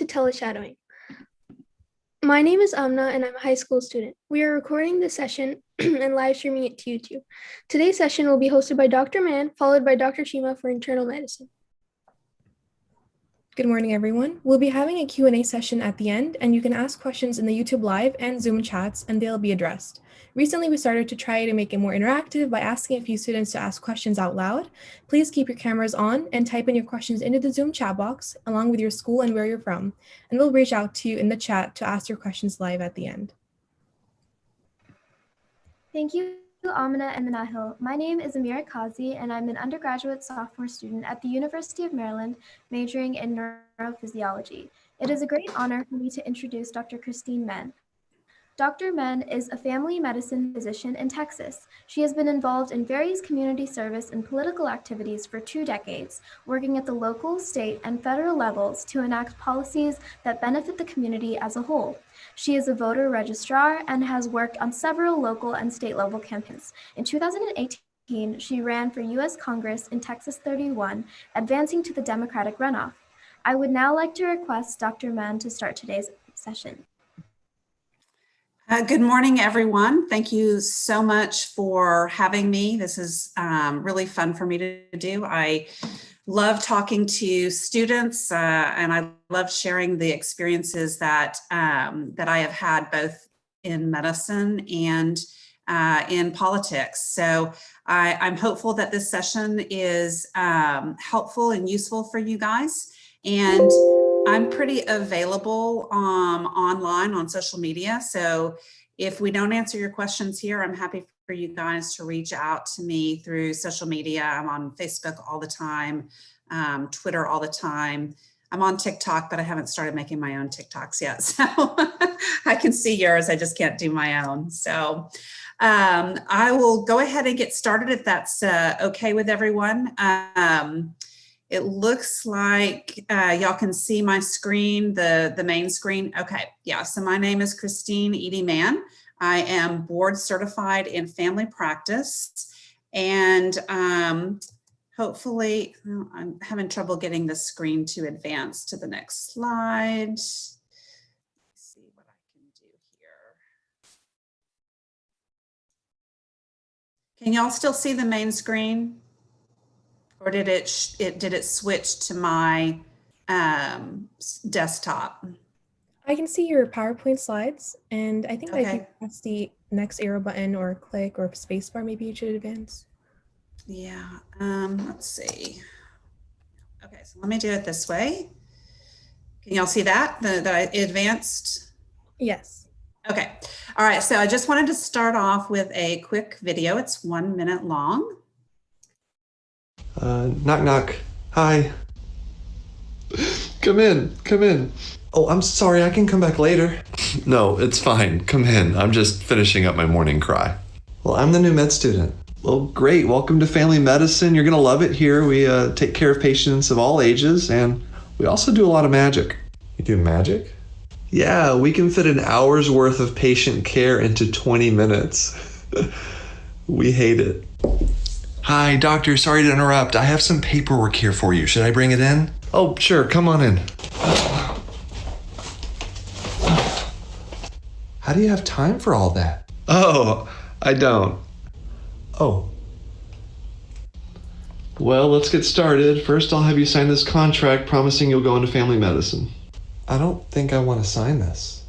to TeleShadowing. My name is Amna and I'm a high school student. We are recording this session and live streaming it to YouTube. Today's session will be hosted by Dr. Mann, followed by Dr. Cheema for internal medicine. Good morning, everyone. We'll be having a Q&A session at the end, and you can ask questions in the YouTube Live and Zoom chats, and they'll be addressed. Recently, we started to try to make it more interactive by asking a few students to ask questions out loud. Please keep your cameras on and type in your questions into the Zoom chat box, along with your school and where you're from, and we'll reach out to you in the chat to ask your questions live at the end. Thank you, Amina and Manahil. My name is Amira Kazi, and I'm an undergraduate sophomore student at the University of Maryland, majoring in neurophysiology. It is a great honor for me to introduce Dr. Christine Mann. Dr. Mann is a family medicine physician in Texas. She has been involved in various community service and political activities for 2 decades, working at the local, state, and federal levels to enact policies that benefit the community as a whole. She is a voter registrar and has worked on several local and state level campaigns. In 2018, she ran for U.S. Congress in Texas 31, advancing to the Democratic runoff. I would now like to request Dr. Mann to start today's session. Good morning, everyone. Thank you so much for having me. This is really fun for me to do. I love talking to students and I love sharing the experiences that I have had both in medicine and in politics. So I'm hopeful that this session is helpful and useful for you guys. And I'm pretty available online on social media. So if we don't answer your questions here, I'm happy for you guys to reach out to me through social media. I'm on Facebook all the time, Twitter all the time. I'm on TikTok, but I haven't started making my own TikToks yet. So I can see yours, I just can't do my own. So I will go ahead and get started if that's okay with everyone. It looks like y'all can see my screen, the main screen. Okay, yeah, so my name is Christine Edie Mann. I am board certified in family practice and hopefully, I'm having trouble getting the screen to advance to the next slide. Let's see what I can do here. Can y'all still see the main screen? Or did it switch to my desktop? I can see your PowerPoint slides, and I think Okay. if you press the next arrow button or click or spacebar, maybe you should advance. Yeah, let's see. Okay, so let me do it this way. Can y'all see that I advanced? Yes. Okay, all right, so I just wanted to start off with a quick video. It's 1 minute long. Knock, knock. Hi. Come in, come in. Oh, I'm sorry, I can come back later. No, it's fine. Come in. I'm just finishing up my morning cry. Well, I'm the new med student. Well, great. Welcome to family medicine. You're going to love it here. We take care of patients of all ages, and we also do a lot of magic. You do magic? Yeah, we can fit an hour's worth of patient care into 20 minutes. We hate it. Hi, doctor. Sorry to interrupt. I have some paperwork here for you. Should I bring it in? Oh, sure. Come on in. How do you have time for all that? Oh, I don't. Oh. Well, let's get started. First, I'll have you sign this contract promising you'll go into family medicine. I don't think I want to sign this.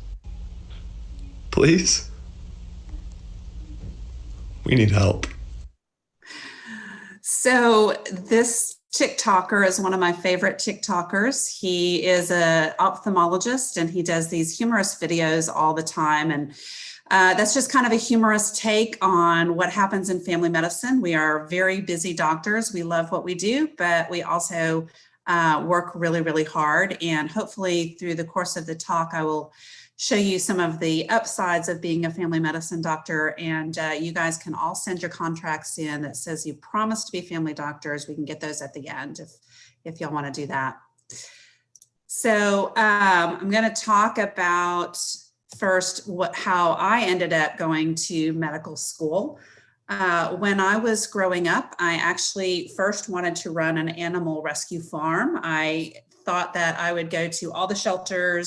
Please? We need help. So this TikToker is one of my favorite TikTokers. He is an ophthalmologist and he does these humorous videos all the time. And that's just kind of a humorous take on what happens in family medicine. We are very busy doctors. We love what we do, but we also work really, really hard. And hopefully through the course of the talk, I will show you some of the upsides of being a family medicine doctor. And you guys can all send your contracts in that says you promise to be family doctors. We can get those at the end if y'all want to do that. So I'm going to talk about first how I ended up going to medical school. When I was growing up, I actually first wanted to run an animal rescue farm. I thought that I would go to all the shelters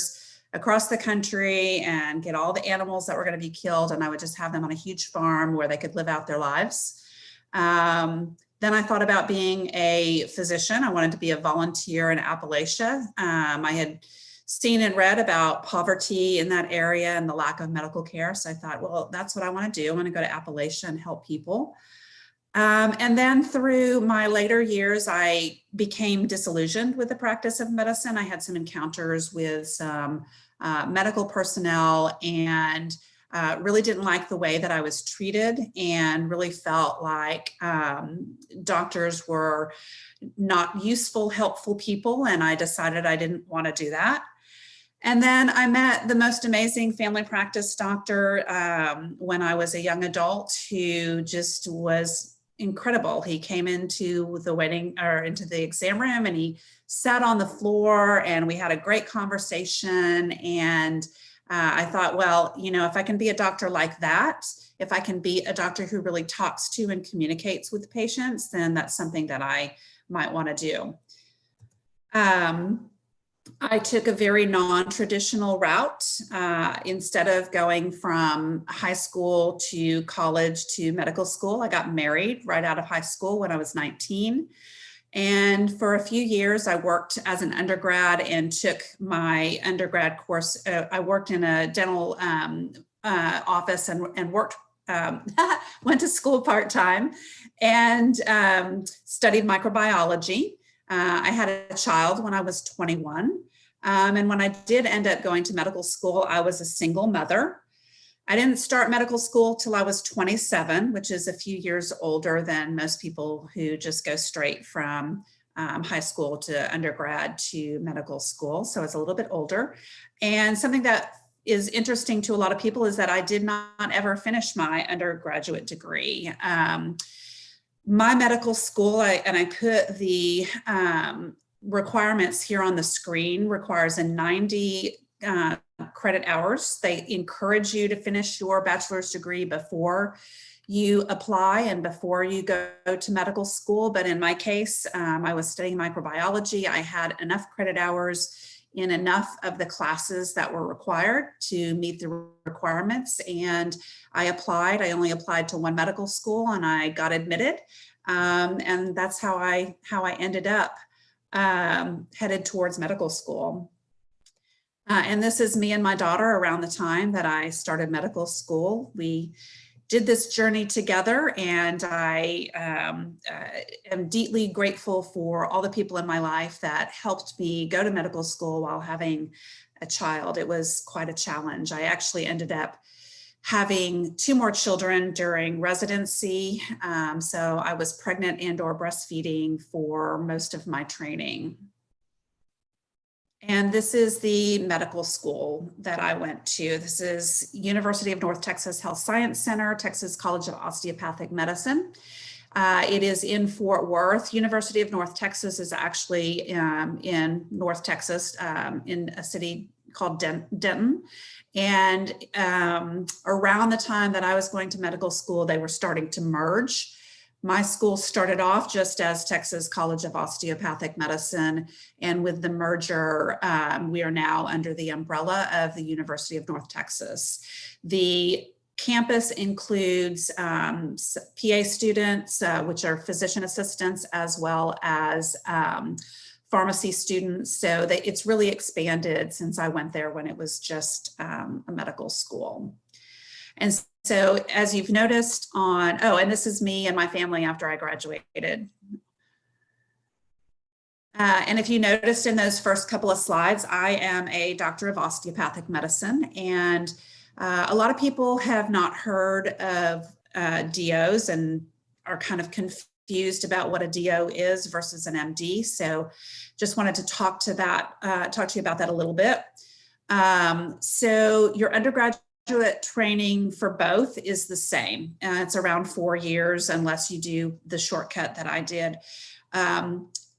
across the country and get all the animals that were going to be killed, and I would just have them on a huge farm where they could live out their lives. Then I thought about being a physician. I wanted to be a volunteer in Appalachia. I had seen and read about poverty in that area and the lack of medical care. So I thought, well, that's what I want to do. I want to go to Appalachia and help people. And then through my later years, I became disillusioned with the practice of medicine. I had some encounters with some medical personnel and really didn't like the way that I was treated, and really felt like doctors were not useful, helpful people. And I decided I didn't want to do that. And then I met the most amazing family practice doctor when I was a young adult, who just was incredible. He came into the exam room, and he sat on the floor, and we had a great conversation. And I thought, well, if I can be a doctor like that, if I can be a doctor who really talks to and communicates with patients, then that's something that I might want to do. I took a very non-traditional route. Instead of going from high school to college to medical school, I got married right out of high school when I was 19. And for a few years, I worked as an undergrad and took my undergrad course. I worked in a dental office and worked, went to school part-time and studied microbiology. I had a child when I was 21. And when I did end up going to medical school, I was a single mother. I didn't start medical school till I was 27, which is a few years older than most people who just go straight from high school to undergrad to medical school. So it's a little bit older. And something that is interesting to a lot of people is that I did not ever finish my undergraduate degree. My medical school, I put the requirements here on the screen, requires a 90 credit hours. They encourage you to finish your bachelor's degree before you apply and before you go to medical school. But in my case, I was studying microbiology. I had enough credit hours in enough of the classes that were required to meet the requirements. And I applied. I only applied to one medical school and I got admitted. And that's how I ended up headed towards medical school. And this is me and my daughter around the time that I started medical school. We did this journey together, and I am deeply grateful for all the people in my life that helped me go to medical school while having a child. It was quite a challenge. I actually ended up having 2 more children during residency. So I was pregnant and/or breastfeeding for most of my training. And this is the medical school that I went to. This is University of North Texas Health Science Center, Texas College of Osteopathic Medicine. It is in Fort Worth. University of North Texas is actually in North Texas, in a city called Denton. And around the time that I was going to medical school, they were starting to merge. My school started off just as Texas College of Osteopathic Medicine, and with the merger, we are now under the umbrella of the University of North Texas. The campus includes PA students, which are physician assistants, as well as pharmacy students. So it's really expanded since I went there when it was just a medical school. And so as you've noticed and this is me and my family after I graduated. And if you noticed in those first couple of slides, I am a doctor of osteopathic medicine. And a lot of people have not heard of DOs and are kind of confused about what a DO is versus an MD. So just wanted to talk to you about that a little bit. So your undergraduate training for both is the same. It's around 4 years unless you do the shortcut that I did.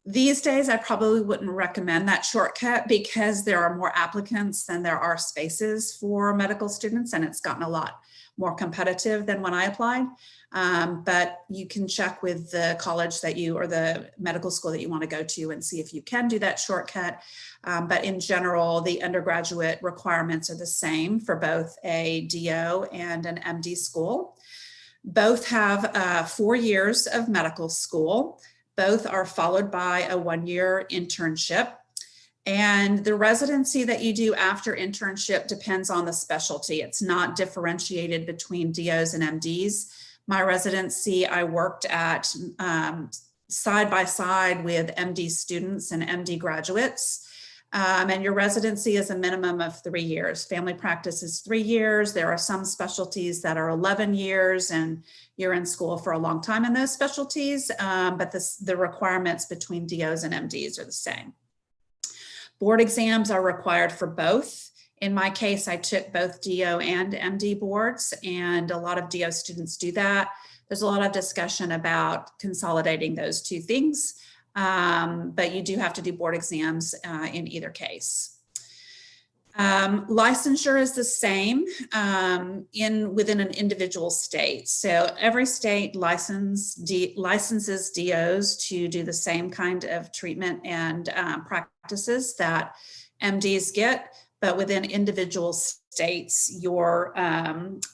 These days, I probably wouldn't recommend that shortcut because there are more applicants than there are spaces for medical students, and it's gotten a lot more competitive than when I applied. But you can check with the college that you, or the medical school that you want to go to, and see if you can do that shortcut. But in general, the undergraduate requirements are the same for both a DO and an MD school. Both have 4 years of medical school. Both are followed by a 1-year internship. And the residency that you do after internship depends on the specialty. It's not differentiated between DOs and MDs. My residency, I worked at side by side with MD students and MD graduates. And your residency is a minimum of 3 years. Family practice is 3 years. There are some specialties that are 11 years, and you're in school for a long time in those specialties, but the requirements between DOs and MDs are the same. Board exams are required for both. In my case, I took both DO and MD boards, and a lot of DO students do that. There's a lot of discussion about consolidating those two things. But you do have to do board exams in either case. Licensure is the same within an individual state. So every state licenses DOs to do the same kind of treatment and practices that MDs get, but within individual states, your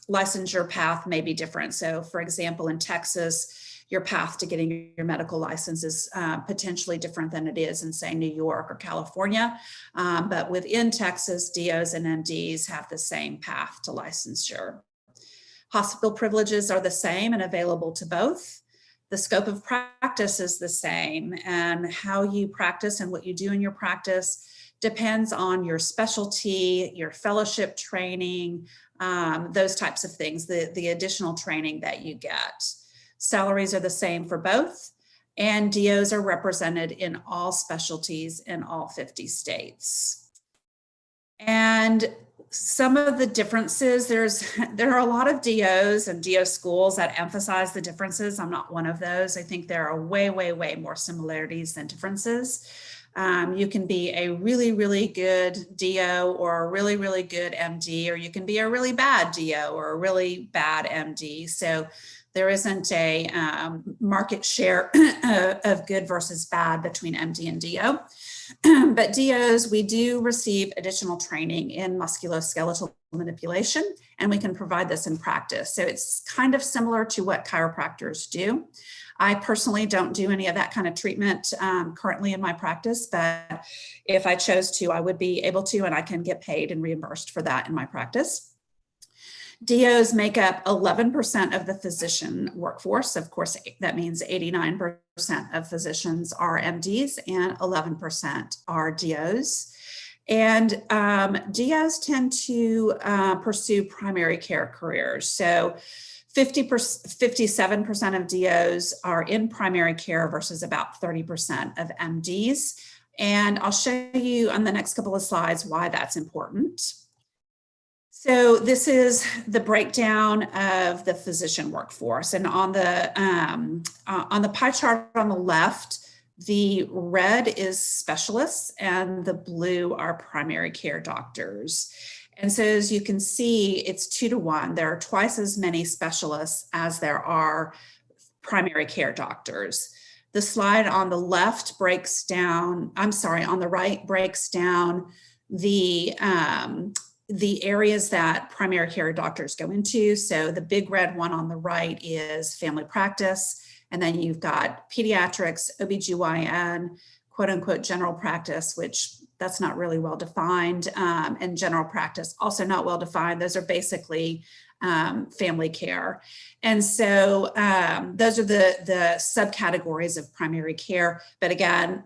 licensure path may be different. So for example, in Texas, your path to getting your medical license is potentially different than it is in, say, New York or California. But within Texas, DOs and MDs have the same path to licensure. Hospital privileges are the same and available to both. The scope of practice is the same, and how you practice and what you do in your practice depends on your specialty, your fellowship training, those types of things, the additional training that you get. Salaries are the same for both, and DOs are represented in all specialties in all 50 states. And some of the differences, there are a lot of DOs and DO schools that emphasize the differences. I'm not one of those. I think there are way, way, way more similarities than differences. You can be a really, really good DO or a really, really good MD, or you can be a really bad DO or a really bad MD. So there isn't a market share of good versus bad between MD and DO. But DOs, we do receive additional training in musculoskeletal manipulation, and we can provide this in practice. So it's kind of similar to what chiropractors do. I personally don't do any of that kind of treatment currently in my practice, but if I chose to, I would be able to, and I can get paid and reimbursed for that in my practice. DOs make up 11% of the physician workforce. Of course, that means 89% of physicians are MDs and 11% are DOs. And DOs tend to pursue primary care careers. So 57% of DOs are in primary care versus about 30% of MDs. And I'll show you on the next couple of slides why that's important. So this is the breakdown of the physician workforce. And on the pie chart on the left, the red is specialists and the blue are primary care doctors. And so as you can see, it's 2 to 1. There are twice as many specialists as there are primary care doctors. The slide on the left breaks down, on the right breaks down the areas that primary care doctors go into. So the big red one on the right is family practice. And then you've got pediatrics, OBGYN, quote unquote, general practice, which that's not really well defined. And general practice, also not well defined. Those are basically family care. And so those are the subcategories of primary care. But again,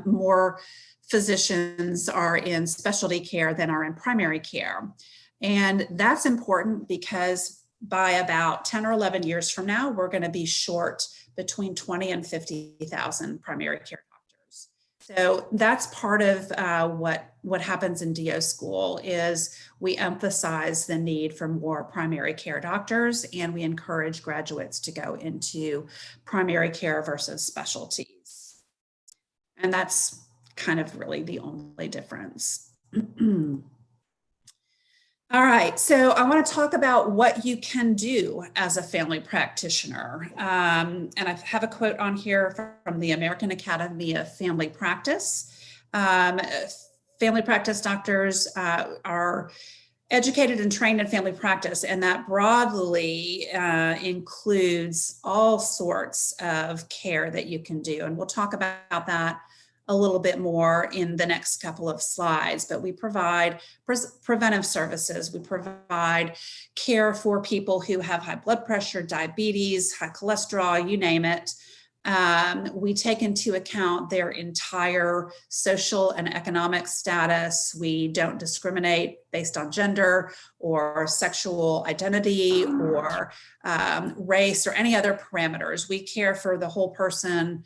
more physicians are in specialty care than are in primary care. And that's important because by about 10 or 11 years from now, we're going to be short between 20 and 50,000 primary care doctors. So that's part of what happens in DO school is we emphasize the need for more primary care doctors, and we encourage graduates to go into primary care versus specialties. And that's kind of really the only difference. All right, so I want to talk about what you can do as a family practitioner. And I have a quote on here from the American Academy of Family Practice. Family practice doctors are educated and trained in family practice, and that broadly includes all sorts of care that you can do. And we'll talk about that a little bit more in the next couple of slides, but we provide preventive services. We provide care for people who have high blood pressure, diabetes, high cholesterol, you name it. We take into account their entire social and economic status. We don't discriminate based on gender or sexual identity or race or any other parameters. We care for the whole person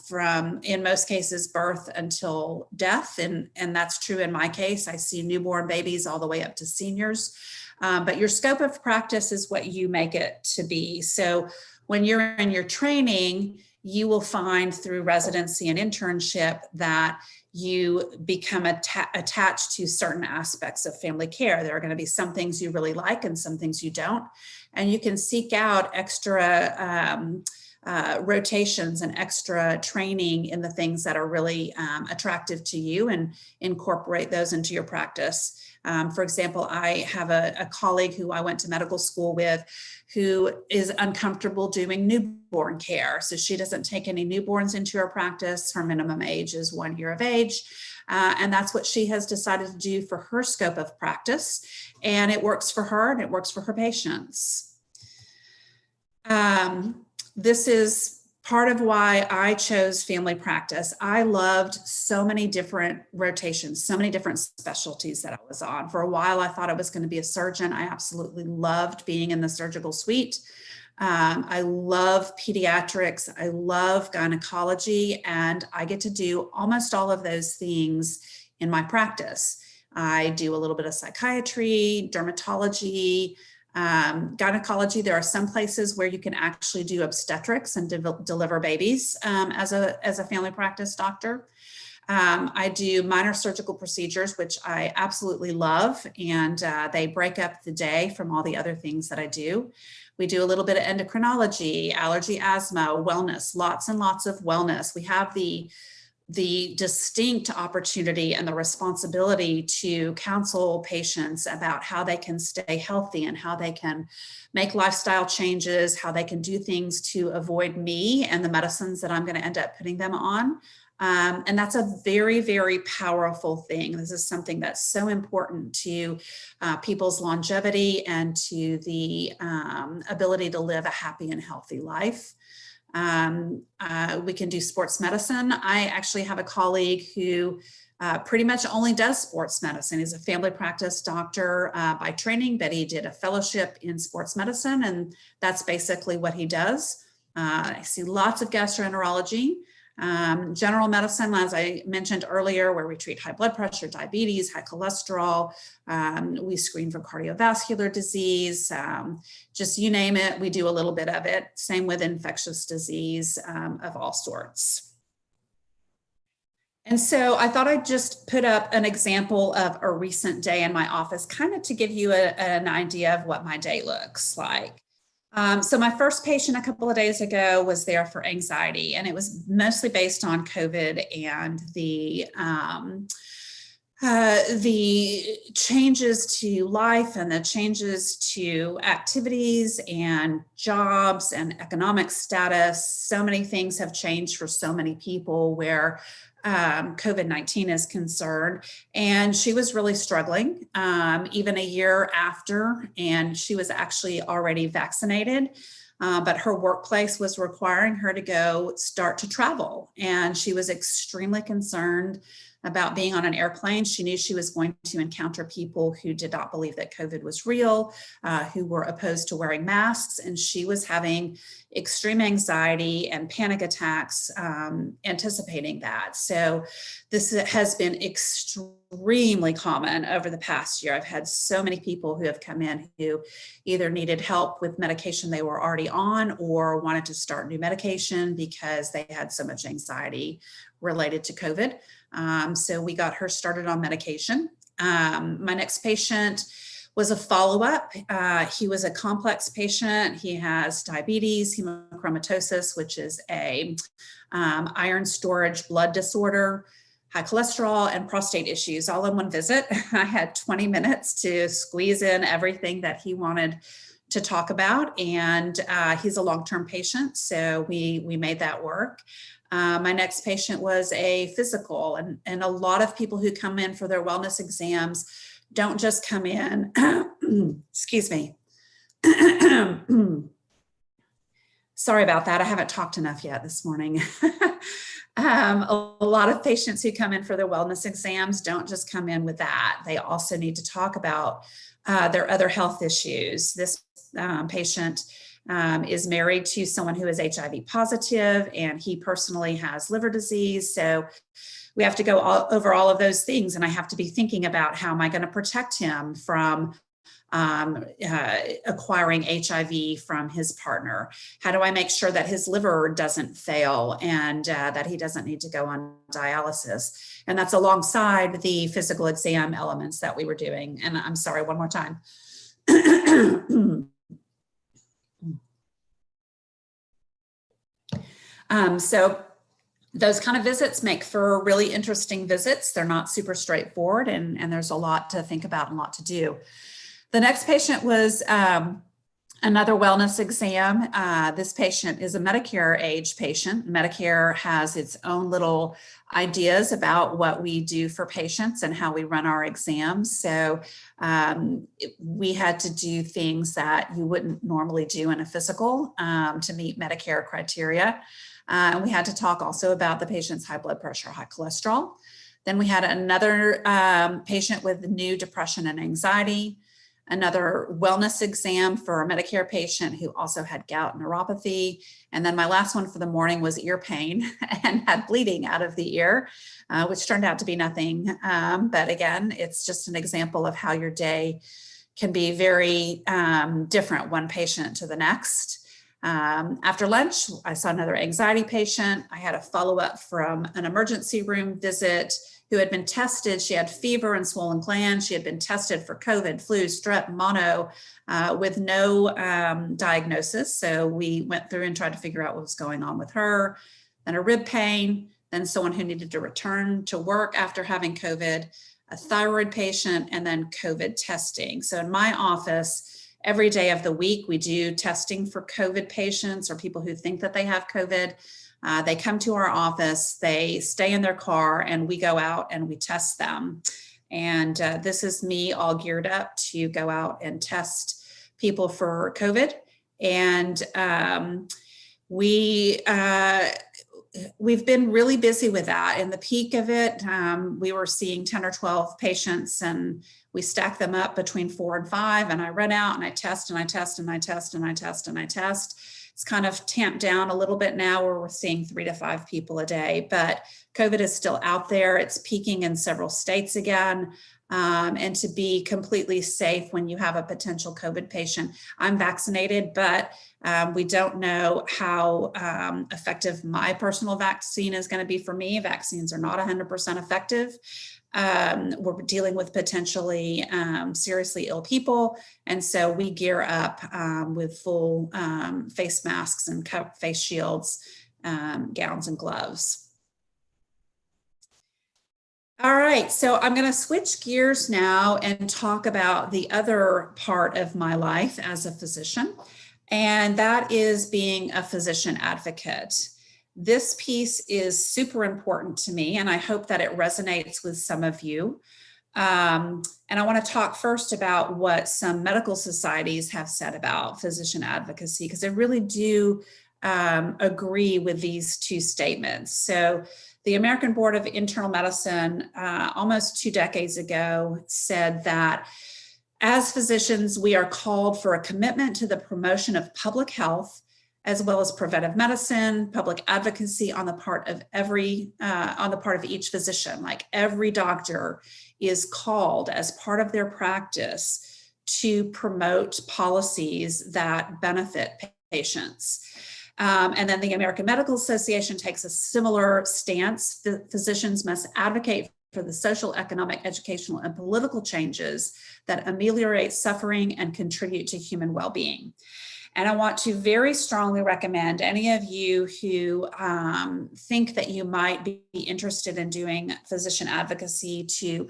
from, in most cases, birth until death. And that's true in my case. I see newborn babies all the way up to seniors. But your scope of practice is what you make it to be. So when you're in your training, you will find through residency and internship that you become attached to certain aspects of family care. There are going to be some things you really like and some things you don't. And you can seek out extra rotations and extra training in the things that are really attractive to you and incorporate those into your practice. For example, I have a colleague who I went to medical school with who is uncomfortable doing newborn care. So she doesn't take any newborns into her practice. Her minimum age is 1 year of age. And that's what she has decided to do for her scope of practice. And it works for her and it works for her patients. This is part of why I chose family practice. I loved so many different rotations, so many different specialties that I was on. For a while, I thought I was going to be a surgeon. I absolutely loved being in the surgical suite. I love pediatrics. I love gynecology, and I get to do almost all of those things in my practice. I do a little bit of psychiatry, dermatology, gynecology. There are some places where you can actually do obstetrics and deliver babies as a family practice doctor. I do minor surgical procedures, which I absolutely love, and they break up the day from all the other things that I do. We do a little bit of endocrinology, allergy, asthma, wellness, lots and lots of wellness. We have the distinct opportunity and the responsibility to counsel patients about how they can stay healthy and how they can make lifestyle changes, how they can do things to avoid me and the medicines that I'm going to end up putting them on. And that's a very, very powerful thing. This is something that's so important to people's longevity and to the ability to live a happy and healthy life. We can do sports medicine. I actually have a colleague who pretty much only does sports medicine. He's a family practice doctor by training, but he did a fellowship in sports medicine, and that's basically what he does. I see lots of gastroenterology. General medicine, as I mentioned earlier, where we treat high blood pressure, diabetes, high cholesterol. We screen for cardiovascular disease, just you name it, we do a little bit of it. Same with infectious disease of all sorts. And so I thought I'd just put up an example of a recent day in my office, kind of to give you an idea of what my day looks like. So my first patient a couple of days ago was there for anxiety, and it was mostly based on COVID and the changes to life and the changes to activities and jobs and economic status. So many things have changed for so many people where COVID-19 is concerned. And she was really struggling even a year after, and she was actually already vaccinated. But her workplace was requiring her to go start to travel. And she was extremely concerned about being on an airplane. She knew she was going to encounter people who did not believe that COVID was real, who were opposed to wearing masks, and she was having extreme anxiety and panic attacks anticipating that. So this has been extremely common over the past year. I've had so many people who have come in who either needed help with medication they were already on or wanted to start new medication because they had so much anxiety related to COVID. So we got her started on medication. My next patient was a follow-up. He was a complex patient. He has diabetes, hemochromatosis, which is a iron storage blood disorder, high cholesterol, and prostate issues all in one visit. I had 20 minutes to squeeze in everything that he wanted to talk about, and he's a long-term patient, so we made that work. My next patient was a physical, and a lot of people who come in for their wellness exams don't just come in, excuse me. Sorry about that. I haven't talked enough yet this morning. A lot of patients who come in for their wellness exams don't just come in with that. They also need to talk about their other health issues. This patient is married to someone who is HIV positive, and he personally has liver disease. So we have to go over all of those things, and I have to be thinking about how am I going to protect him from acquiring HIV from his partner? How do I make sure that his liver doesn't fail and that he doesn't need to go on dialysis? And that's alongside the physical exam elements that we were doing. And I'm sorry, one more time. So those kind of visits make for really interesting visits. They're not super straightforward, and there's a lot to think about and a lot to do. The next patient was another wellness exam. This patient is a Medicare age patient. Medicare has its own little ideas about what we do for patients and how we run our exams. So we had to do things that you wouldn't normally do in a physical to meet Medicare criteria. And we had to talk also about the patient's high blood pressure, high cholesterol. Then we had another patient with new depression and anxiety, another wellness exam for a Medicare patient who also had gout neuropathy. And then my last one for the morning was ear pain and had bleeding out of the ear, which turned out to be nothing. But again, it's just an example of how your day can be very different, one patient to the next. After lunch, I saw another anxiety patient. I had a follow-up from an emergency room visit who had been tested. She had fever and swollen glands. She had been tested for COVID, flu, strep, mono, with no diagnosis. So we went through and tried to figure out what was going on with her. Then a rib pain, then someone who needed to return to work after having COVID, a thyroid patient, and then COVID testing. So in my office, every day of the week, we do testing for COVID patients or people who think that they have COVID. They come to our office, they stay in their car, and we go out and we test them. And this is me all geared up to go out and test people for COVID. And we've been really busy with that. In the peak of it, we were seeing 10 or 12 patients, and we stack them up between 4 and 5, and I run out and I test and I test and I test and I test and I test. It's kind of tamped down a little bit now where we're seeing 3 to 5 people a day, but COVID is still out there. It's peaking in several states again. And to be completely safe when you have a potential COVID patient, I'm vaccinated, but we don't know how effective my personal vaccine is going to be for me. Vaccines are not 100% effective. We're dealing with potentially seriously ill people. And so we gear up with full face masks and face shields, gowns and gloves. All right, so I'm going to switch gears now and talk about the other part of my life as a physician, and that is being a physician advocate. This piece is super important to me, and I hope that it resonates with some of you. And I want to talk first about what some medical societies have said about physician advocacy, because I really do agree with these two statements. So The American Board of Internal Medicine, almost 2 decades ago, said that as physicians, we are called for a commitment to the promotion of public health, as well as preventive medicine, public advocacy on the part of each physician. Like every doctor is called as part of their practice to promote policies that benefit patients. And then the American Medical Association takes a similar stance. The physicians must advocate for the social, economic, educational, and political changes that ameliorate suffering and contribute to human well-being. And I want to very strongly recommend any of you who think that you might be interested in doing physician advocacy to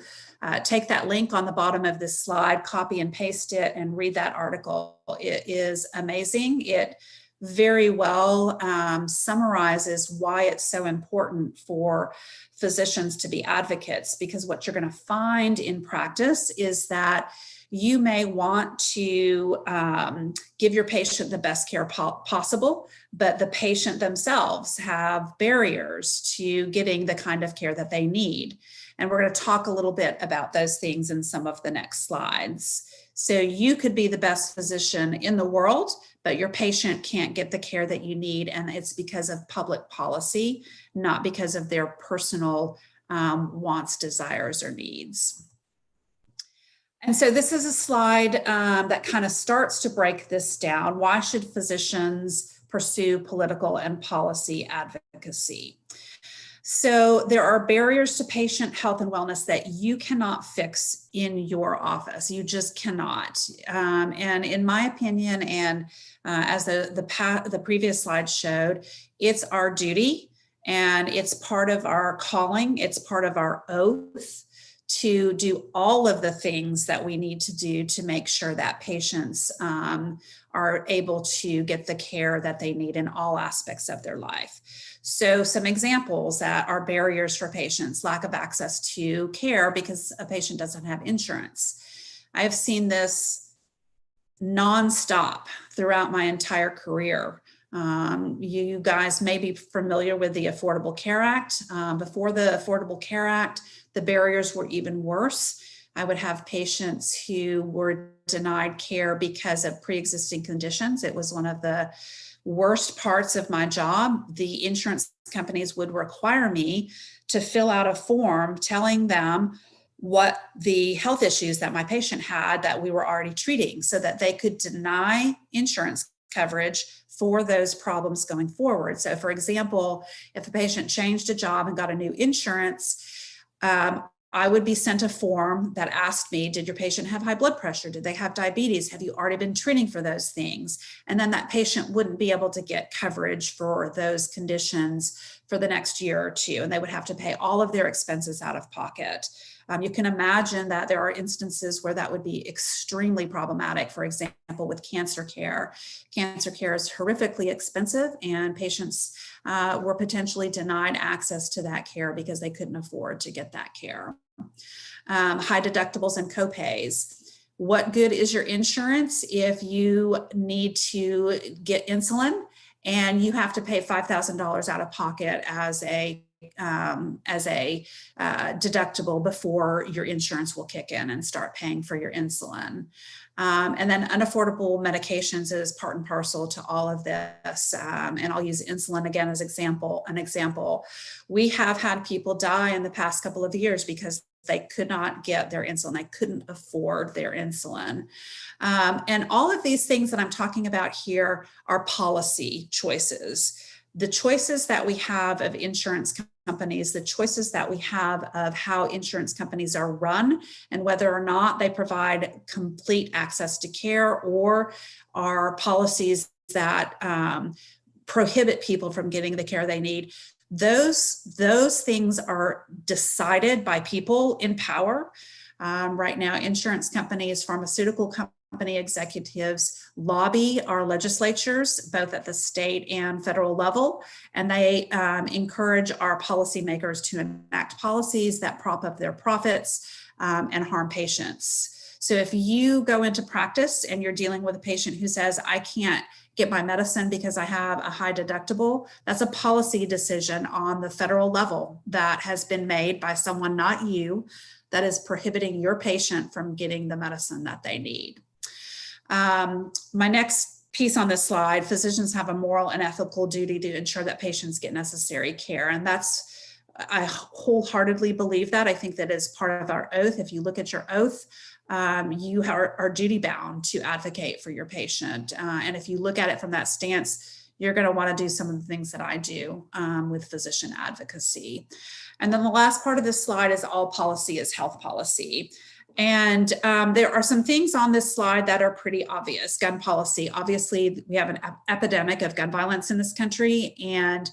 take that link on the bottom of this slide, copy and paste it, and read that article. It is amazing. It very well summarizes why it's so important for physicians to be advocates, because what you're going to find in practice is that you may want to give your patient the best care possible, but the patient themselves have barriers to getting the kind of care that they need. And we're going to talk a little bit about those things in some of the next slides. So you could be the best physician in the world, but your patient can't get the care that you need. And it's because of public policy, not because of their personal wants, desires, or needs. And so this is a slide that kind of starts to break this down. Why should physicians pursue political and policy advocacy? So there are barriers to patient health and wellness that you cannot fix in your office. You just cannot. And in my opinion, and as the previous slide showed, it's our duty and it's part of our calling. It's part of our oath to do all of the things that we need to do to make sure that patients are able to get the care that they need in all aspects of their life. So some examples that are barriers for patients: lack of access to care because a patient doesn't have insurance. I have seen this nonstop throughout my entire career. You guys may be familiar with the Affordable Care Act. Before the Affordable Care Act, the barriers were even worse. I would have patients who were denied care because of pre-existing conditions. It was one of the worst parts of my job. The insurance companies would require me to fill out a form telling them what the health issues that my patient had that we were already treating, so that they could deny insurance coverage for those problems going forward. So for example, if a patient changed a job and got a new insurance, I would be sent a form that asked me, did your patient have high blood pressure? Did they have diabetes? Have you already been treating for those things? And then that patient wouldn't be able to get coverage for those conditions for the next year or two, and they would have to pay all of their expenses out of pocket. You can imagine that there are instances where that would be extremely problematic. For example, with cancer care. Cancer care is horrifically expensive, and patients were potentially denied access to that care because they couldn't afford to get that care. High deductibles and copays. What good is your insurance if you need to get insulin and you have to pay $5,000 out of pocket as a deductible before your insurance will kick in and start paying for your insulin? And then unaffordable medications is part and parcel to all of this. And I'll use insulin again as an example. We have had people die in the past couple of years because they could not get their insulin. They couldn't afford their insulin. And all of these things that I'm talking about here are policy choices. The choices that we have of insurance companies, the choices that we have of how insurance companies are run and whether or not they provide complete access to care, or are policies that prohibit people from getting the care they need. Those things are decided by people in power. Right now, insurance companies, pharmaceutical company executives lobby our legislatures, both at the state and federal level, and they encourage our policymakers to enact policies that prop up their profits and harm patients. So if you go into practice and you're dealing with a patient who says, I can't get my medicine because I have a high deductible. That's a policy decision on the federal level that has been made by someone, not you, that is prohibiting your patient from getting the medicine that they need. My next piece on this slide, physicians have a moral and ethical duty to ensure that patients get necessary care. And I wholeheartedly believe that. I think that is part of our oath. If you look at your oath, you are duty bound to advocate for your patient. And if you look at it from that stance, you're going to want to do some of the things that I do with physician advocacy. And then the last part of this slide is all policy is health policy. And there are some things on this slide that are pretty obvious. Gun policy, obviously, we have an epidemic of gun violence in this country, and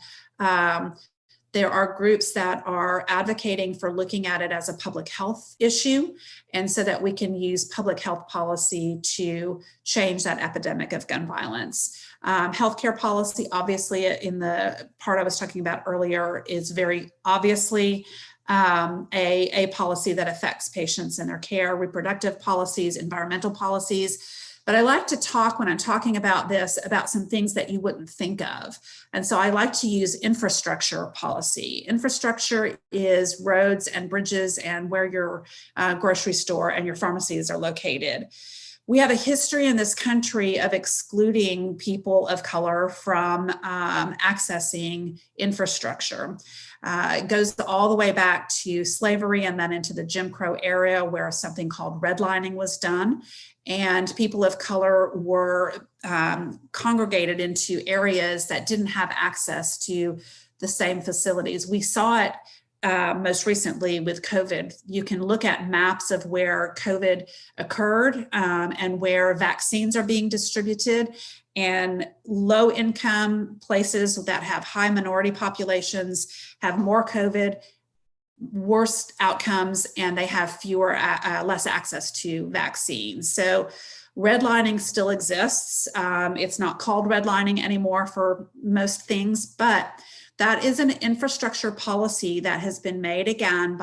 there are groups that are advocating for looking at it as a public health issue, and so that we can use public health policy to change that epidemic of gun violence. Healthcare policy, obviously, in the part I was talking about earlier, is very obviously a policy that affects patients and their care, reproductive policies, environmental policies. But I like to talk, when I'm talking about this, about some things that you wouldn't think of. And so I like to use infrastructure policy. Infrastructure is roads and bridges and where your grocery store and your pharmacies are located. We have a history in this country of excluding people of color from accessing infrastructure. It goes all the way back to slavery and then into the Jim Crow era, where something called redlining was done. And people of color were congregated into areas that didn't have access to the same facilities. We saw it most recently with COVID. You can look at maps of where COVID occurred and where vaccines are being distributed, and low income places that have high minority populations have more COVID, worse outcomes, and they have less access to vaccines. So redlining still exists. It's not called redlining anymore for most things, but that is an infrastructure policy that has been made again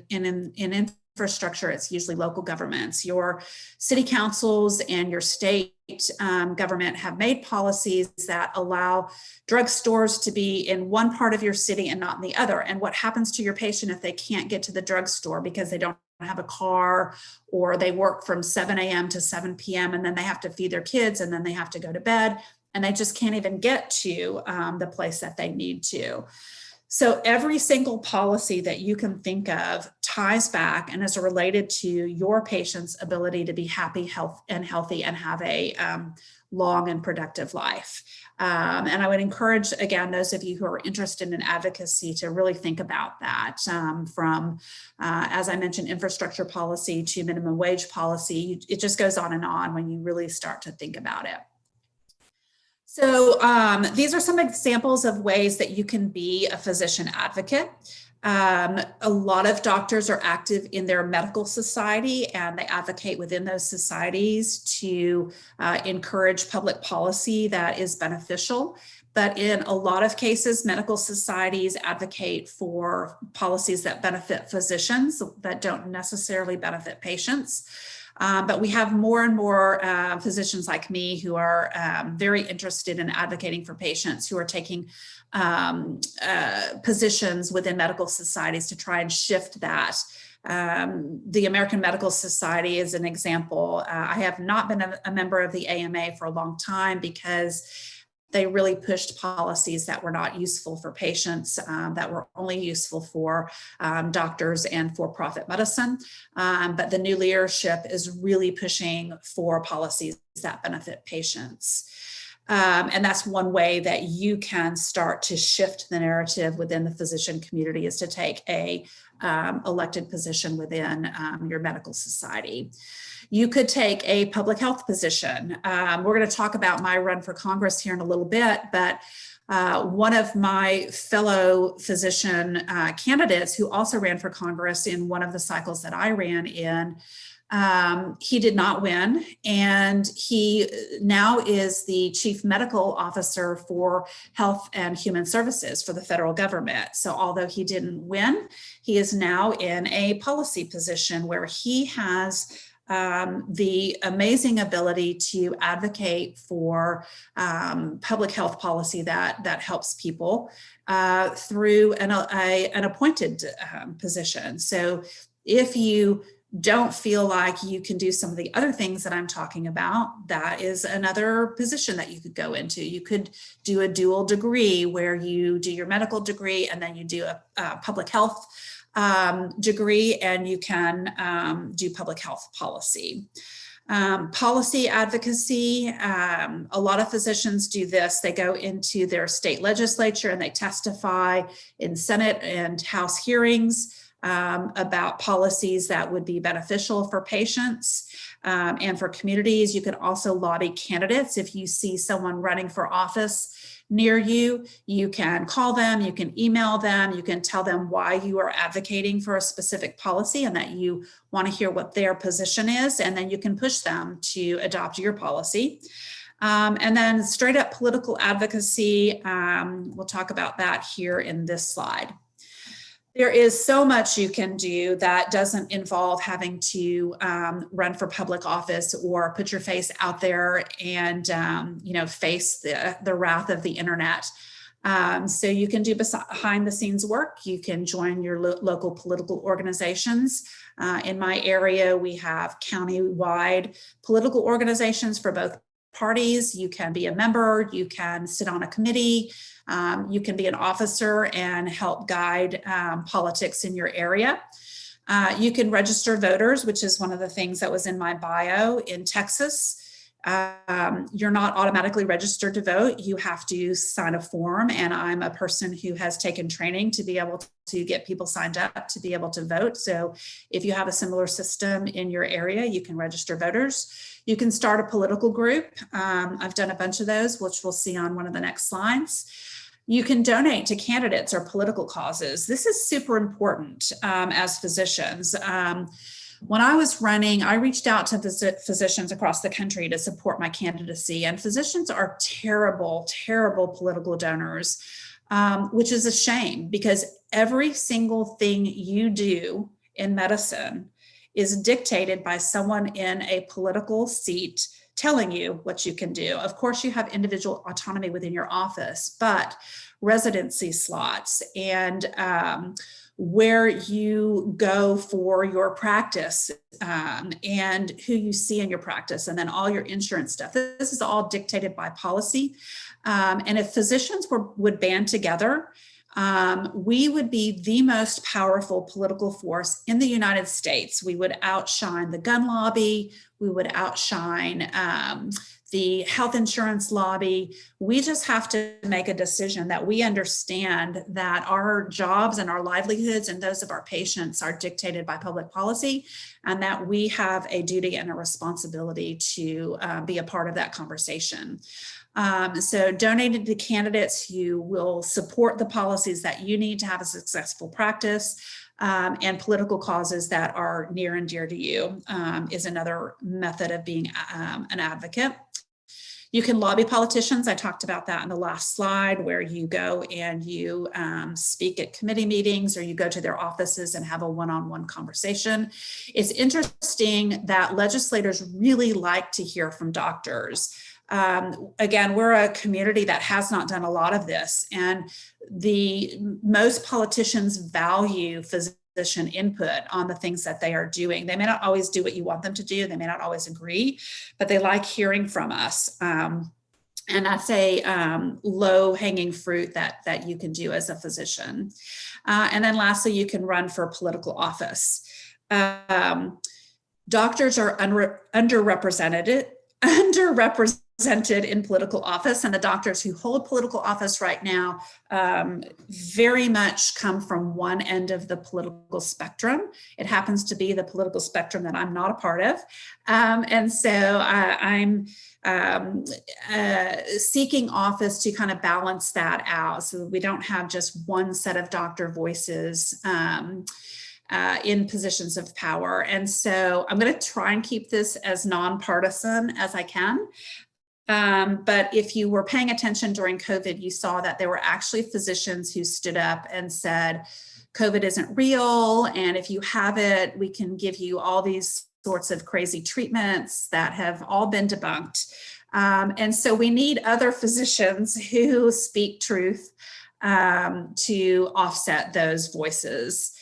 in infrastructure. It's usually local governments. Your city councils and your state government have made policies that allow drugstores to be in one part of your city and not in the other. And what happens to your patient if they can't get to the drugstore because they don't have a car, or they work from 7 a.m. to 7 p.m. and then they have to feed their kids and then they have to go to bed, and they just can't even get to the place that they need to. So every single policy that you can think of ties back and is related to your patient's ability to be happy, healthy, and have a long and productive life. And I would encourage, again, those of you who are interested in advocacy to really think about that, from, as I mentioned, infrastructure policy to minimum wage policy. It just goes on and on when you really start to think about it. So these are some examples of ways that you can be a physician advocate. A lot of doctors are active in their medical society, and they advocate within those societies to encourage public policy that is beneficial. But in a lot of cases, medical societies advocate for policies that benefit physicians that don't necessarily benefit patients. But we have more and more physicians like me who are very interested in advocating for patients, who are taking positions within medical societies to try and shift that. The American Medical Society is an example. I have not been a member of the AMA for a long time because they really pushed policies that were not useful for patients, that were only useful for doctors and for-profit medicine. But the new leadership is really pushing for policies that benefit patients. And that's one way that you can start to shift the narrative within the physician community, is to take a elected position within your medical society. You could take a public health position. We're going to talk about my run for Congress here in a little bit, but one of my fellow physician candidates who also ran for Congress in one of the cycles that I ran in, he did not win, and he now is the chief medical officer for Health and Human Services for the federal government. So although he didn't win, he is now in a policy position where he has the amazing ability to advocate for public health policy that helps people through an appointed position. So if you don't feel like you can do some of the other things that I'm talking about, that is another position that you could go into. You could do a dual degree where you do your medical degree and then you do a public health degree, and you can do public health policy. Policy advocacy, a lot of physicians do this. They go into their state legislature and they testify in Senate and House hearings about policies that would be beneficial for patients and for communities. You can also lobby candidates. If you see someone running for office near you, you can call them, you can email them, you can tell them why you are advocating for a specific policy and that you want to hear what their position is, and then you can push them to adopt your policy. And then straight up political advocacy, we'll talk about that here in this slide. There is so much you can do that doesn't involve having to run for public office or put your face out there and face the wrath of the internet. So you can do behind the scenes work. You can join your local political organizations. In my area, we have county-wide political organizations for both parties. You can be a member, you can sit on a committee, you can be an officer and help guide politics in your area. You can register voters, which is one of the things that was in my bio. In Texas, you're not automatically registered to vote. You have to sign a form, and I'm a person who has taken training to be able to get people signed up to be able to vote. So if you have a similar system in your area, you can register voters. You can start a political group. I've done a bunch of those, which we'll see on one of the next slides. You can donate to candidates or political causes. This is super important as physicians. When I was running, I reached out to physicians across the country to support my candidacy, and physicians are terrible, terrible political donors, which is a shame because every single thing you do in medicine is dictated by someone in a political seat telling you what you can do. Of course, you have individual autonomy within your office, but residency slots and where you go for your practice and who you see in your practice, and then all your insurance stuff. This is all dictated by policy. And if physicians would band together, we would be the most powerful political force in the United States. We would outshine the gun lobby. We would outshine the health insurance lobby. We just have to make a decision that we understand that our jobs and our livelihoods and those of our patients are dictated by public policy, and that we have a duty and a responsibility to be a part of that conversation. So donated to candidates who will support the policies that you need to have a successful practice, and political causes that are near and dear to you is another method of being an advocate. You can lobby politicians. I talked about that in the last slide, where you go and you speak at committee meetings, or you go to their offices and have a one-on-one conversation. It's interesting that legislators really like to hear from doctors. Again, we're a community that has not done a lot of this, and most politicians value physician input on the things that they are doing. They may not always do what you want them to do. They may not always agree, but they like hearing from us. And that's a low-hanging fruit that you can do as a physician. And then lastly, you can run for political office. Doctors are underrepresented in political office, and the doctors who hold political office right now very much come from one end of the political spectrum. It happens to be the political spectrum that I'm not a part of. And so I'm seeking office to kind of balance that out, so that we don't have just one set of doctor voices in positions of power. And so I'm going to try and keep this as nonpartisan as I can. But if you were paying attention during COVID, you saw that there were actually physicians who stood up and said, COVID isn't real, and if you have it, we can give you all these sorts of crazy treatments that have all been debunked. And so we need other physicians who speak truth to offset those voices.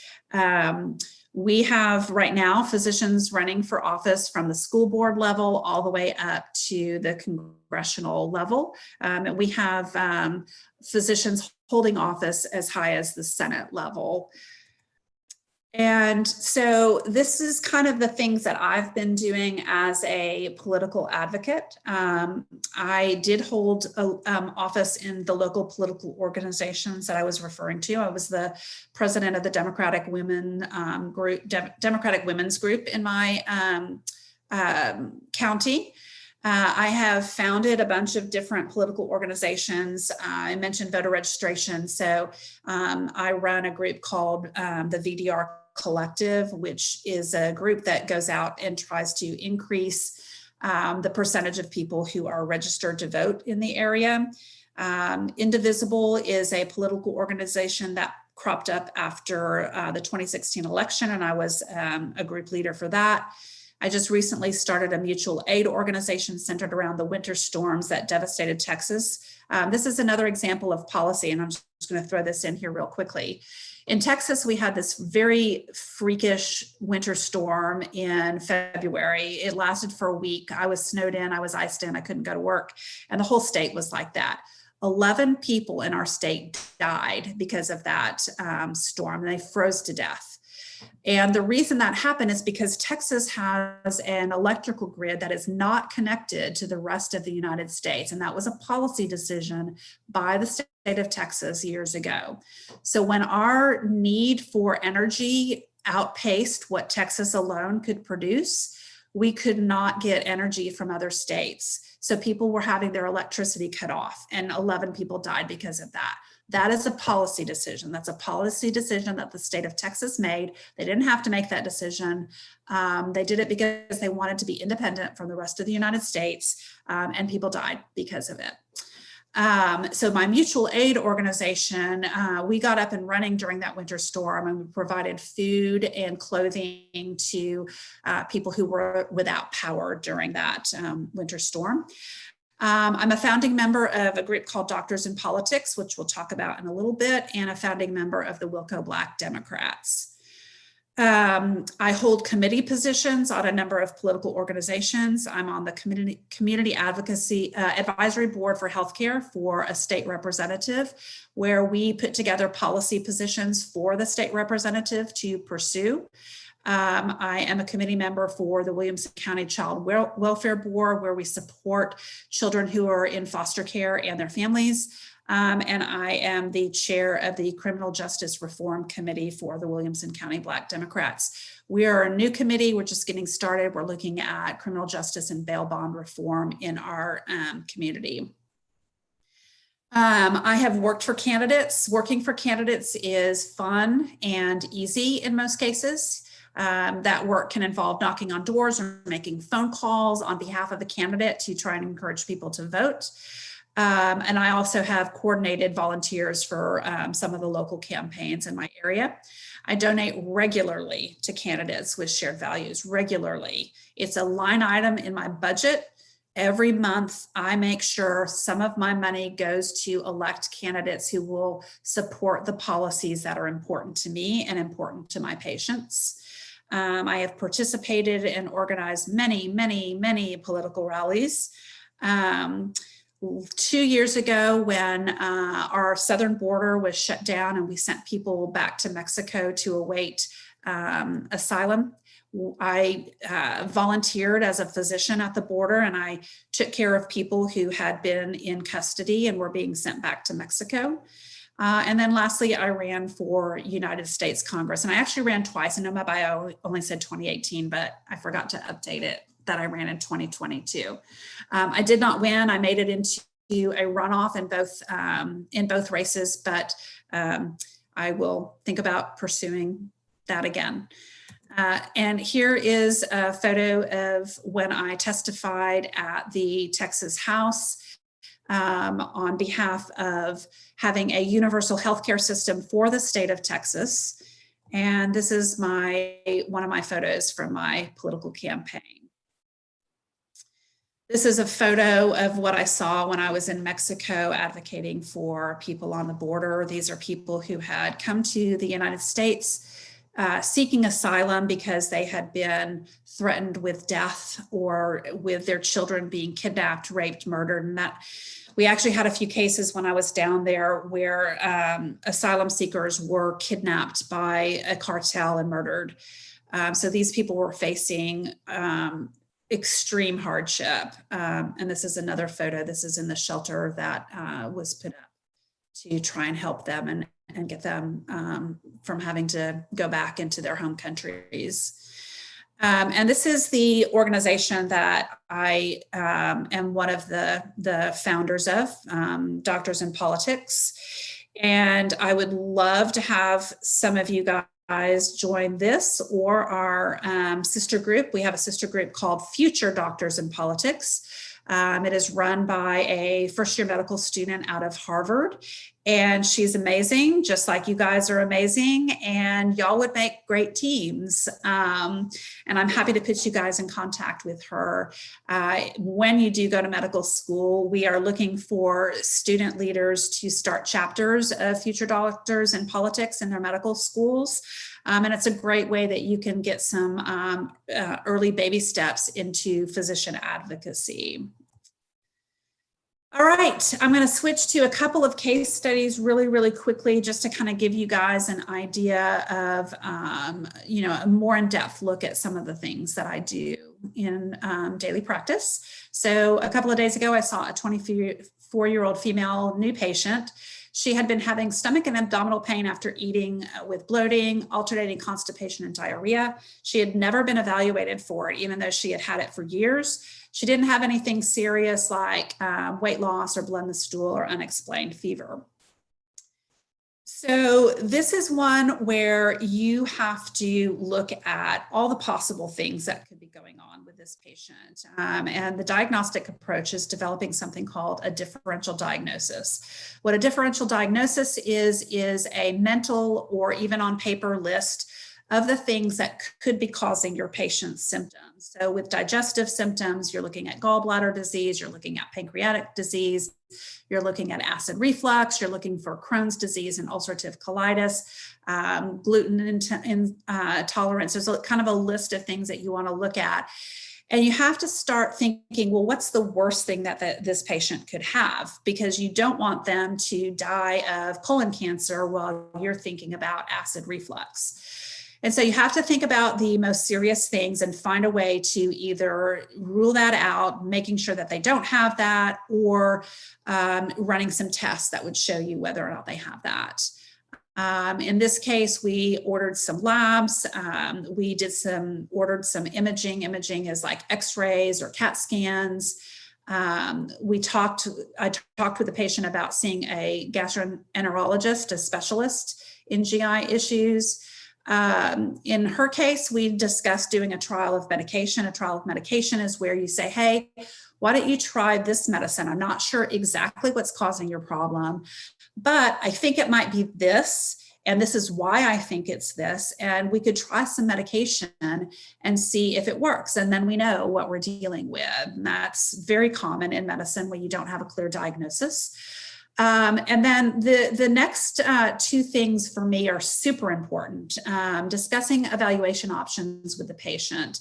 We have right now physicians running for office from the school board level all the way up to the congressional level. And we have physicians holding office as high as the Senate level. And so this is kind of the things that I've been doing as a political advocate. I did hold office in the local political organizations that I was referring to. I was the president of the Democratic Women group, Democratic Women's Group in my county. I have founded a bunch of different political organizations. I mentioned voter registration. So I run a group called the VDR Collective, which is a group that goes out and tries to increase the percentage of people who are registered to vote in the area. Indivisible is a political organization that cropped up after the 2016 election, and I was a group leader for that. I just recently started a mutual aid organization centered around the winter storms that devastated Texas. This is another example of policy, and I'm just going to throw this in here real quickly. In Texas, we had this very freakish winter storm in February. It lasted for a week. I was snowed in, I was iced in, I couldn't go to work, and the whole state was like that. 11 people in our state died because of that storm, and they froze to death. And the reason that happened is because Texas has an electrical grid that is not connected to the rest of the United States. And that was a policy decision by the state of Texas years ago. So when our need for energy outpaced what Texas alone could produce, we could not get energy from other states. So people were having their electricity cut off, and 11 people died because of that. That is a policy decision. That's a policy decision that the state of Texas made. They didn't have to make that decision. They did it because they wanted to be independent from the rest of the United States, and people died because of it. So my mutual aid organization, we got up and running during that winter storm, and we provided food and clothing to people who were without power during that winter storm. I'm a founding member of a group called Doctors in Politics, which we'll talk about in a little bit, and a founding member of the Wilco Black Democrats. I hold committee positions on a number of political organizations. I'm on the Community Advocacy Advisory Board for Healthcare for a state representative, where we put together policy positions for the state representative to pursue. I am a committee member for the Williamson County Child Welfare Board, where we support children who are in foster care and their families. And I am the chair of the Criminal Justice Reform Committee for the Williamson County Black Democrats. We are a new committee. We're just getting started. We're looking at criminal justice and bail bond reform in our community. I have worked for candidates. Working for candidates is fun and easy in most cases. That work can involve knocking on doors or making phone calls on behalf of the candidate to try and encourage people to vote. And I also have coordinated volunteers for some of the local campaigns in my area. I donate regularly to candidates with shared values, regularly. It's a line item in my budget. Every month, I make sure some of my money goes to elect candidates who will support the policies that are important to me and important to my patients. I have participated and organized many political rallies. 2 years ago, when our southern border was shut down and we sent people back to Mexico to await asylum, I volunteered as a physician at the border, and I took care of people who had been in custody and were being sent back to Mexico. And then lastly, I ran for United States Congress, and I actually ran twice. I know my bio only said 2018, but I forgot to update it that I ran in 2022. I did not win. I made it into a runoff in both races, but I will think about pursuing that again. And here is a photo of when I testified at the Texas House on behalf of having a universal healthcare system for the state of Texas. And this is one of my photos from my political campaign. This is a photo of what I saw when I was in Mexico advocating for people on the border. These are people who had come to the United States seeking asylum because they had been threatened with death or with their children being kidnapped, raped, murdered. And that we actually had a few cases when I was down there where asylum seekers were kidnapped by a cartel and murdered. So these people were facing extreme hardship. And this is another photo. This is in the shelter that was put up to try and help them and get them from having to go back into their home countries. And this is the organization that I am one of the founders of, Doctors in Politics. And I would love to have some of you guys join this or our sister group. We have a sister group called Future Doctors in Politics. It is run by a first-year medical student out of Harvard, and she's amazing, just like you guys are amazing, and y'all would make great teams. And I'm happy to put you guys in contact with her. When you do go to medical school, we are looking for student leaders to start chapters of Future Doctors in Politics in their medical schools. And it's a great way that you can get some early baby steps into physician advocacy. All right, I'm going to switch to a couple of case studies really quickly, just to kind of give you guys an idea of, a more in-depth look at some of the things that I do in daily practice. So a couple of days ago, I saw a 24-year-old female new patient. She had been having stomach and abdominal pain after eating with bloating, alternating constipation and diarrhea. She had never been evaluated for it, even though she had had it for years. She didn't have anything serious like weight loss or blood in the stool or unexplained fever. So this is one where you have to look at all the possible things that could be going on with this patient. And the diagnostic approach is developing something called a differential diagnosis. What a differential diagnosis is a mental or even on paper list of the things that could be causing your patient's symptoms. So with digestive symptoms, you're looking at gallbladder disease, you're looking at pancreatic disease, you're looking at acid reflux, you're looking for Crohn's disease and ulcerative colitis, gluten intolerance. There's kind of a list of things that you want to look at. And you have to start thinking, well, what's the worst thing that this patient could have? Because you don't want them to die of colon cancer while you're thinking about acid reflux. And so you have to think about the most serious things and find a way to either rule that out, making sure that they don't have that, or running some tests that would show you whether or not they have that. In this case, we ordered some labs. We ordered some imaging. Imaging is like x-rays or CAT scans. I talked with the patient about seeing a gastroenterologist, a specialist in GI issues. In her case, we discussed doing a trial of medication. A trial of medication is where you say, hey, why don't you try this medicine? I'm not sure exactly what's causing your problem, but I think it might be this, and this is why I think it's this, and we could try some medication and see if it works, and then we know what we're dealing with. And that's very common in medicine when you don't have a clear diagnosis. And then the next two things for me are super important. Discussing evaluation options with the patient.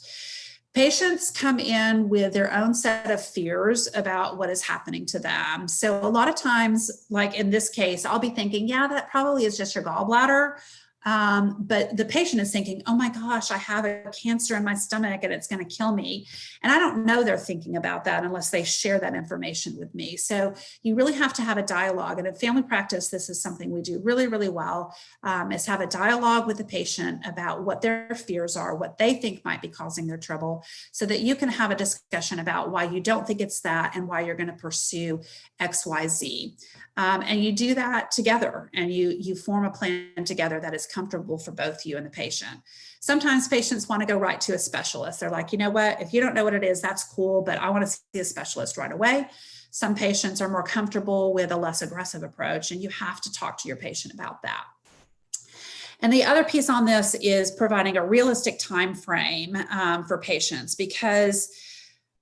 Patients come in with their own set of fears about what is happening to them. So a lot of times, like in this case, I'll be thinking, yeah, that probably is just your gallbladder. But the patient is thinking, oh my gosh, I have a cancer in my stomach and it's going to kill me. And I don't know they're thinking about that unless they share that information with me. So you really have to have a dialogue. And in family practice, this is something we do really well, is have a dialogue with the patient about what their fears are, what they think might be causing their trouble, so that you can have a discussion about why you don't think it's that and why you're going to pursue X, Y, Z. And you do that together, and you form a plan together that is comfortable for both you and the patient. Sometimes patients want to go right to a specialist. They're like, you know what, if you don't know what it is, that's cool, but I want to see a specialist right away. Some patients are more comfortable with a less aggressive approach, and you have to talk to your patient about that. And the other piece on this is providing a realistic time frame for patients, because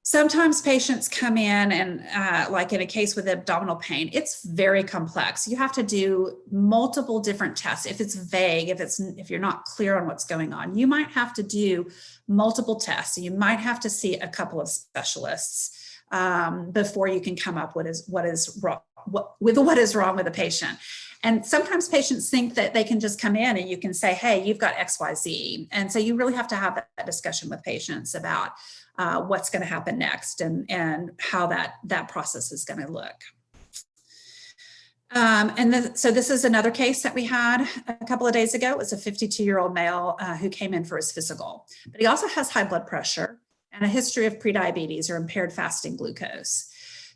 sometimes patients come in and like in a case with abdominal pain, it's very complex. You have to do multiple different tests. If it's vague, if you're not clear on what's going on, you might have to do multiple tests. You might have to see a couple of specialists before you can come up with what is wrong with the patient. And sometimes patients think that they can just come in and you can say, hey, you've got XYZ. And so you really have to have that discussion with patients about what's going to happen next and how that process is going to look. So this is another case that we had a couple of days ago. It was a 52-year-old male who came in for his physical, but he also has high blood pressure and a history of prediabetes or impaired fasting glucose.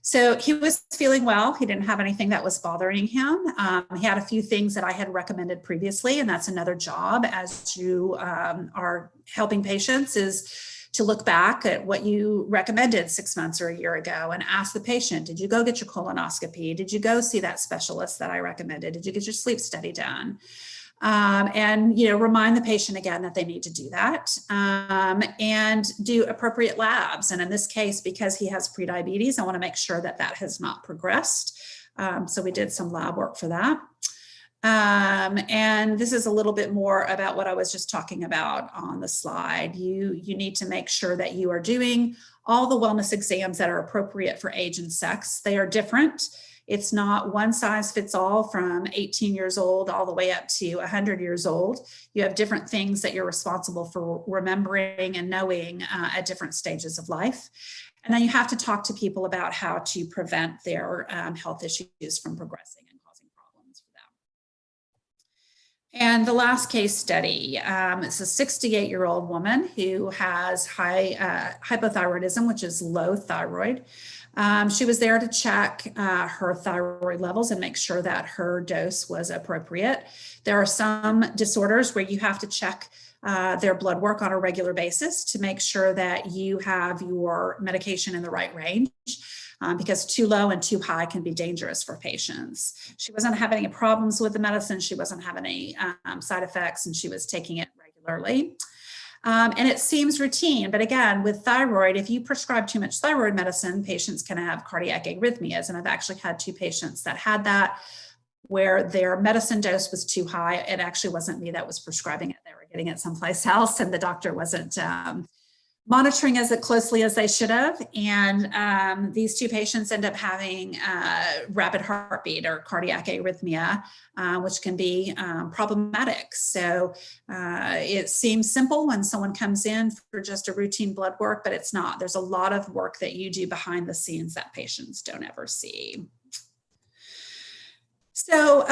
So he was feeling well. He didn't have anything that was bothering him. He had a few things that I had recommended previously, and that's another job as you are helping patients, is to look back at what you recommended 6 months or a year ago and ask the patient, did you go get your colonoscopy? Did you go see that specialist that I recommended? Did you get your sleep study done? And remind the patient again that they need to do that and do appropriate labs. And in this case, because he has prediabetes, I want to make sure that has not progressed. So we did some lab work for that. And this is a little bit more about what I was just talking about on the slide. You need to make sure that you are doing all the wellness exams that are appropriate for age and sex. They are different. It's not one size fits all from 18 years old all the way up to 100 years old. You have different things that you're responsible for remembering and knowing at different stages of life. And then you have to talk to people about how to prevent their health issues from progressing and causing problems for them. And the last case study, it's a 68-year-old woman who has high hypothyroidism, which is low thyroid. She was there to check her thyroid levels and make sure that her dose was appropriate. There are some disorders where you have to check their blood work on a regular basis to make sure that you have your medication in the right range, because too low and too high can be dangerous for patients. She wasn't having any problems with the medicine. She wasn't having any side effects, and she was taking it regularly. And it seems routine, but again, with thyroid, if you prescribe too much thyroid medicine, patients can have cardiac arrhythmias. And I've actually had 2 patients that had that, where their medicine dose was too high. It actually wasn't me that was prescribing it. They were getting it someplace else, and the doctor wasn't monitoring as closely as they should have. And these 2 patients end up having rapid heartbeat or cardiac arrhythmia, which can be problematic. So it seems simple when someone comes in for just a routine blood work, but it's not. There's a lot of work that you do behind the scenes that patients don't ever see. So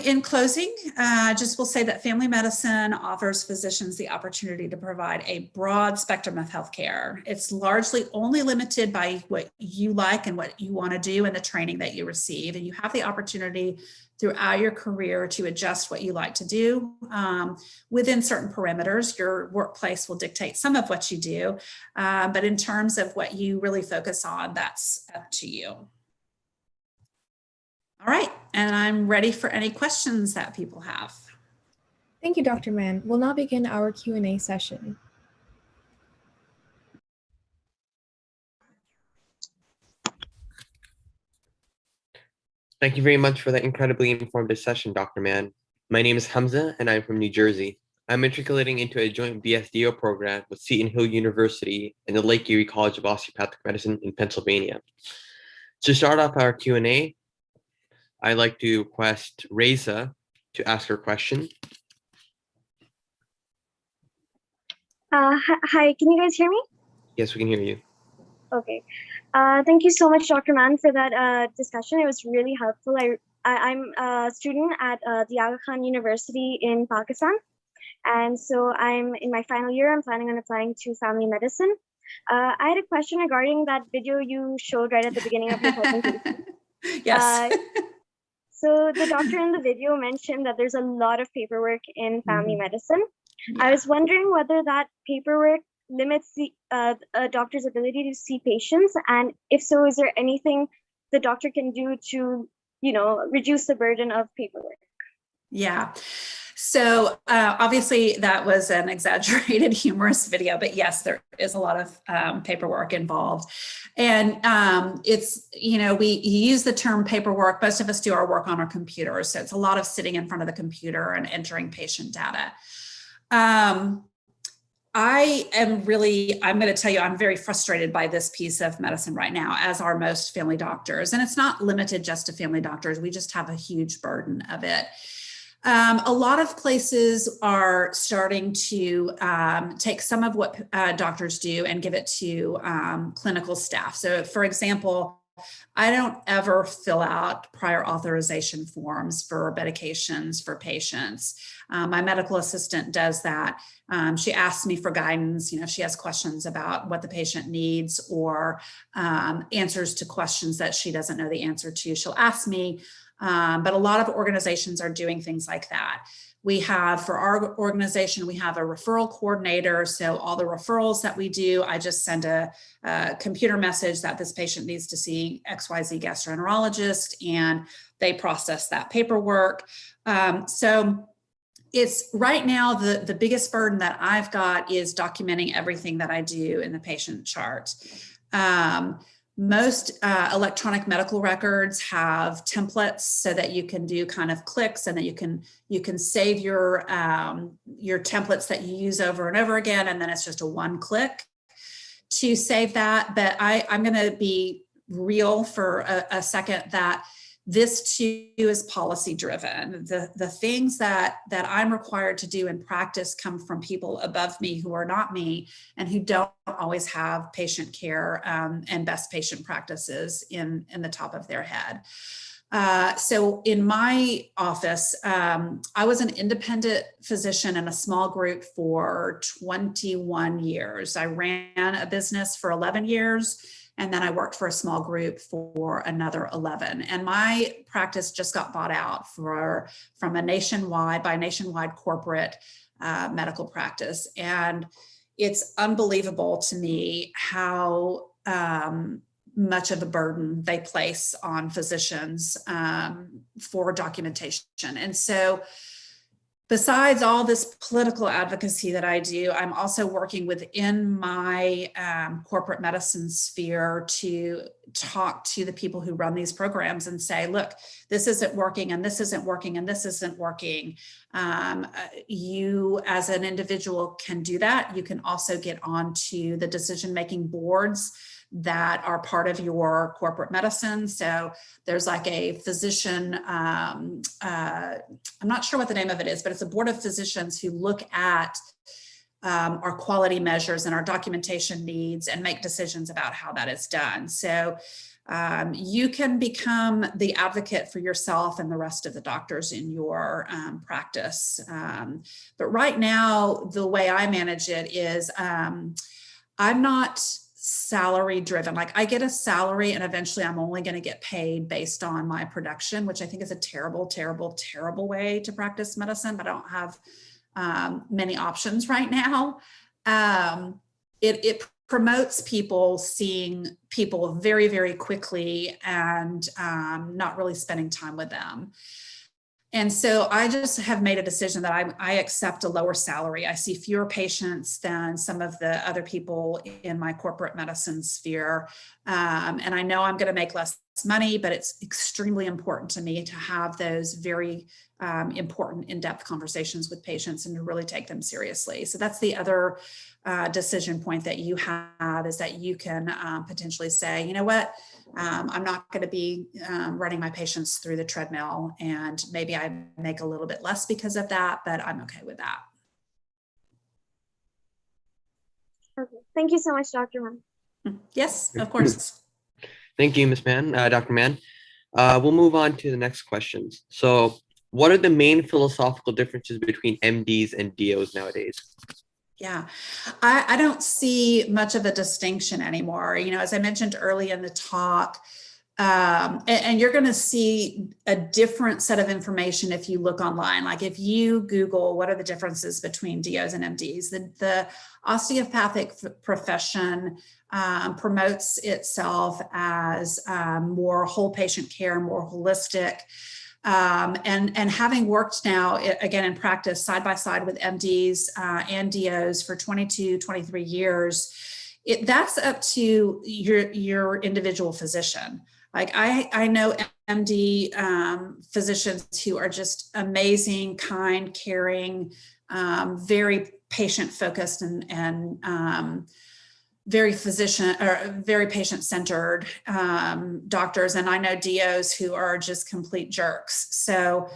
in closing, just will say that family medicine offers physicians the opportunity to provide a broad spectrum of healthcare. It's largely only limited by what you like and what you want to do and the training that you receive. And you have the opportunity throughout your career to adjust what you like to do within certain parameters. Your workplace will dictate some of what you do, but in terms of what you really focus on, that's up to you. All right, and I'm ready for any questions that people have. Thank you, Dr. Mann. We'll now begin our Q&A session. Thank you very much for that incredibly informative session, Dr. Mann. My name is Hamza, and I'm from New Jersey. I'm matriculating into a joint BSDO program with Seton Hill University and the Lake Erie College of Osteopathic Medicine in Pennsylvania. To start off our Q&A, I'd like to request Reza to ask her question. Hi, can you guys hear me? Yes, we can hear you. Okay. Thank you so much, Dr. Mann, for that discussion. It was really helpful. I'm a student at the Aga Khan University in Pakistan. And so I'm in my final year. I'm planning on applying to family medicine. I had a question regarding that video you showed right at the beginning of your presentation. Yes. So the doctor in the video mentioned that there's a lot of paperwork in family medicine. Yeah. I was wondering whether that paperwork limits the a doctor's ability to see patients, and if so, is there anything the doctor can do to, reduce the burden of paperwork? Yeah. So obviously that was an exaggerated humorous video, but yes, there is a lot of paperwork involved. And it's, we use the term paperwork. Most of us do our work on our computers. So it's a lot of sitting in front of the computer and entering patient data. I'm going to tell you, I'm very frustrated by this piece of medicine right now, as are most family doctors. And it's not limited just to family doctors. We just have a huge burden of it. A lot of places are starting to take some of what doctors do and give it to clinical staff. So for example, I don't ever fill out prior authorization forms for medications for patients. My medical assistant does that. She asks me for guidance. She has questions about what the patient needs or answers to questions that she doesn't know the answer to. She'll ask me, but a lot of organizations are doing things like that. For our organization, we have a referral coordinator. So all the referrals that we do, I just send a computer message that this patient needs to see XYZ gastroenterologist, and they process that paperwork. So it's right now, the biggest burden that I've got is documenting everything that I do in the patient chart. Most electronic medical records have templates so that you can do kind of clicks, and that you can save your templates that you use over and over again, and then it's just a one click to save that. But I'm going to be real for a second that this too is policy driven. The things that I'm required to do in practice come from people above me who are not me, and who don't always have patient care and best patient practices in the top of their head. So in my office, I was an independent physician in a small group for 21 years. I ran a business for 11 years. And then I worked for a small group for another 11. And my practice just got bought out by a nationwide corporate medical practice. And it's unbelievable to me how much of a burden they place on physicians for documentation. And so besides all this political advocacy that I do, I'm also working within my corporate medicine sphere to talk to the people who run these programs and say, look, this isn't working, and this isn't working, and this isn't working. You as an individual can do that. You can also get onto the decision-making boards that are part of your corporate medicine. So there's like a physician, I'm not sure what the name of it is, but it's a board of physicians who look at our quality measures and our documentation needs and make decisions about how that is done. So you can become the advocate for yourself and the rest of the doctors in your practice. But right now, the way I manage it is I'm not salary driven. Like I get a salary, and eventually I'm only going to get paid based on my production, which I think is a terrible, terrible, terrible way to practice medicine, but I don't have many options right now. It promotes people seeing people very, very quickly and not really spending time with them. And so I just have made a decision that I accept a lower salary. I see fewer patients than some of the other people in my corporate medicine sphere. And I know I'm going to make less money, but it's extremely important to me to have those very important in-depth conversations with patients and to really take them seriously. So that's the other decision point that you have, is that you can potentially say, you know what, I'm not going to be running my patients through the treadmill, and maybe I make a little bit less because of that, but I'm okay with that. Okay. Thank you so much, Dr. Mann. Yes, of course. Thank you, Ms. Mann, Dr. Mann. We'll move on to the next questions. So what are the main philosophical differences between MDs and DOs nowadays? Yeah, I don't see much of a distinction anymore. As I mentioned early in the talk, and you're going to see a different set of information if you look online. Like if you Google what are the differences between DOs and MDs, the osteopathic profession promotes itself as more whole patient care, more holistic. And having worked now, again, in practice side by side with MDs and DOs for 22, 23 years, that's up to your individual physician. Like I know MD physicians who are just amazing, kind, caring, very patient focused and very patient-centered doctors. And I know DOs who are just complete jerks. So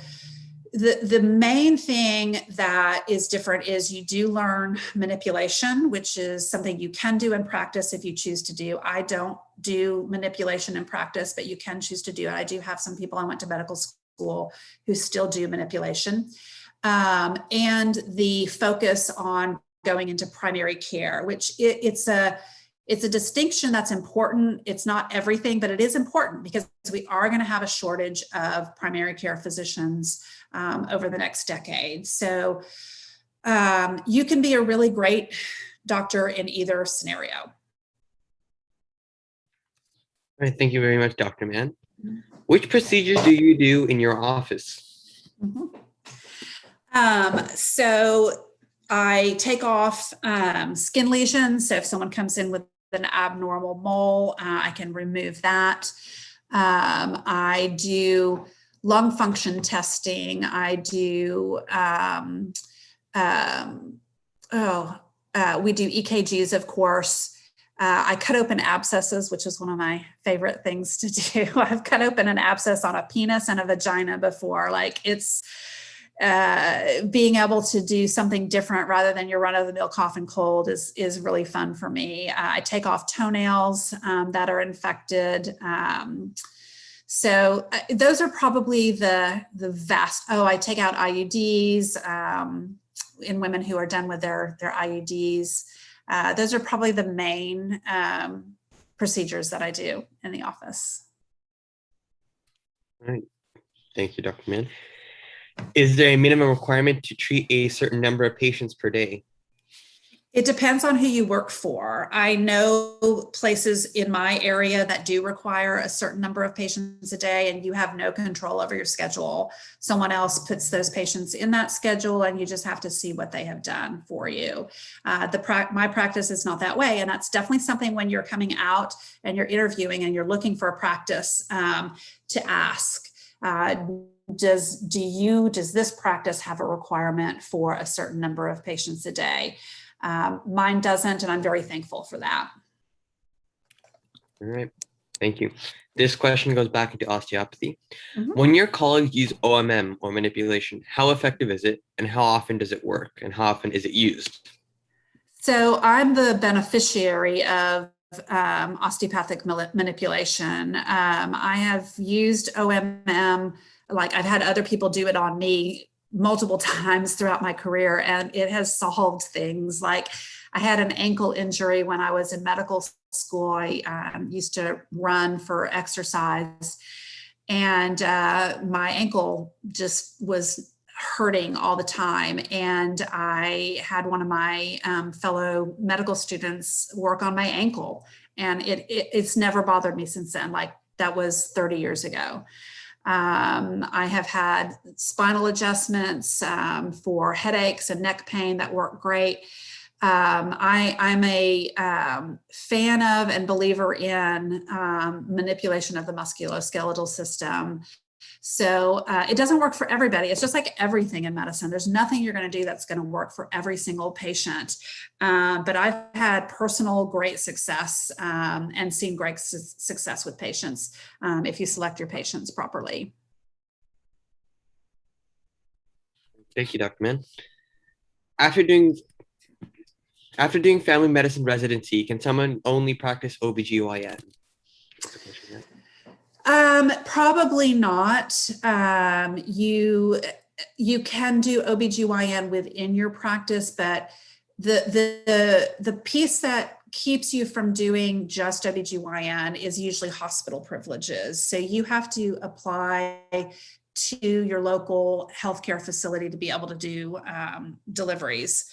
the main thing that is different is you do learn manipulation, which is something you can do in practice if you choose to do. I don't do manipulation in practice, but you can choose to do it. I do have some people I went to medical school who still do manipulation. And the focus on going into primary care, which it's a distinction that's important. It's not everything, but it is important because we are going to have a shortage of primary care physicians over the next decade. So you can be a really great doctor in either scenario. All right, thank you very much, Dr. Mann. Which procedures do you do in your office? So I take off skin lesions. So if someone comes in with an abnormal mole, I can remove that. I do lung function testing. I do, we do EKGs, of course. I cut open abscesses, which is one of my favorite things to do. I've cut open an abscess on a penis and a vagina before. Like it's being able to do something different rather than your run-of-the-mill cough and cold is really fun for me. I take off toenails that are infected. So those are probably the vast. Oh, I take out IUDs in women who are done with their IUDs. Those are probably the main procedures that I do in the office. All right. Thank you, Dr. Mann. Is there a minimum requirement to treat a certain number of patients per day? It depends on who you work for. I know places in my area that do require a certain number of patients a day, and you have no control over your schedule. Someone else puts those patients in that schedule, and you just have to see what they have done for you. My practice is not that way, and that's definitely something when you're coming out and you're interviewing and you're looking for a practice to ask. Does this practice have a requirement for a certain number of patients a day? Mine doesn't, and I'm very thankful for that. All right, thank you. This question goes back into osteopathy. Mm-hmm. When your colleagues use OMM or manipulation, how effective is it, and how often does it work, and how often is it used? So I'm the beneficiary of osteopathic manipulation. I have used OMM, like I've had other people do it on me multiple times throughout my career, and it has solved things. Like I had an ankle injury when I was in medical school. I used to run for exercise, and my ankle just was hurting all the time. And I had one of my fellow medical students work on my ankle, and it's never bothered me since then. Like that was 30 years ago. I have had spinal adjustments for headaches and neck pain that work great. I'm a fan of and believer in manipulation of the musculoskeletal system. So it doesn't work for everybody. It's just like everything in medicine. There's nothing you're going to do that's going to work for every single patient. But I've had personal great success and seen great success with patients if you select your patients properly. Thank you, Dr. Mann. After doing family medicine residency, can someone only practice OBGYN? Probably not. You can do OBGYN within your practice, but the piece that keeps you from doing just OBGYN is usually hospital privileges. So you have to apply to your local healthcare facility to be able to do deliveries.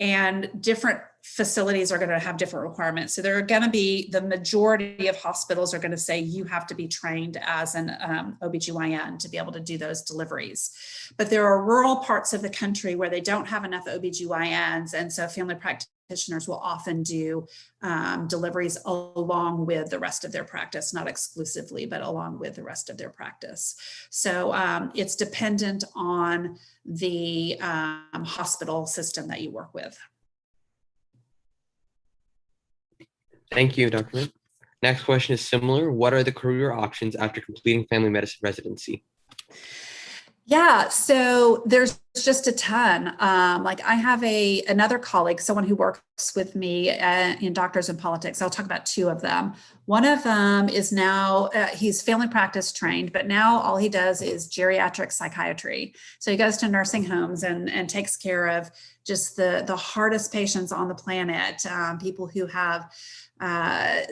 And different facilities are going to have different requirements. So there are going to be, the majority of hospitals are going to say you have to be trained as an OBGYN to be able to do those deliveries. But there are rural parts of the country where they don't have enough OBGYNs. And so family practitioners will often do deliveries along with the rest of their practice, not exclusively, but along with the rest of their practice. So it's dependent on the hospital system that you work with. Thank you, Dr. Mann. Next question is similar. What are the career options after completing family medicine residency? Yeah, so there's just a ton. Like I have another colleague, someone who works with me in Doctors in Politics. I'll talk about two of them. One of them is now, he's family practice trained, but now all he does is geriatric psychiatry. So he goes to nursing homes and takes care of just the hardest patients on the planet, people who have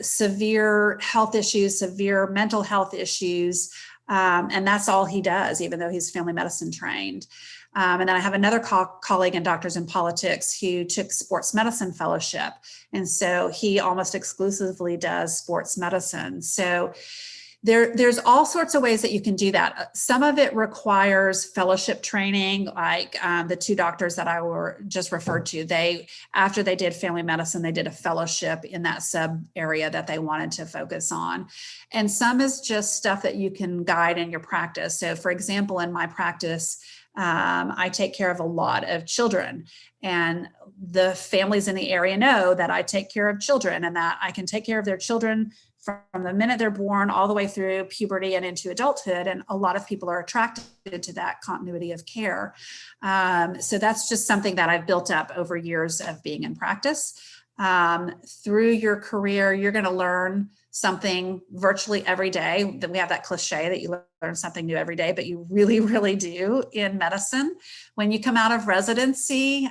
severe health issues, severe mental health issues. And that's all he does, even though he's family medicine trained. And then I have another colleague in Doctors in Politics who took sports medicine fellowship. And so he almost exclusively does sports medicine. So there's all sorts of ways that you can do that. Some of it requires fellowship training, like the two doctors that I were just referred to. After they did family medicine, they did a fellowship in that sub area that they wanted to focus on. And some is just stuff that you can guide in your practice. So for example, in my practice, I take care of a lot of children, and the families in the area know that I take care of children and that I can take care of their children from the minute they're born all the way through puberty and into adulthood. And a lot of people are attracted to that continuity of care. So that's just something that I've built up over years of being in practice. Through your career, you're going to learn something virtually every day. That we have that cliche that you learn something new every day, but you really, really do in medicine. When you come out of residency,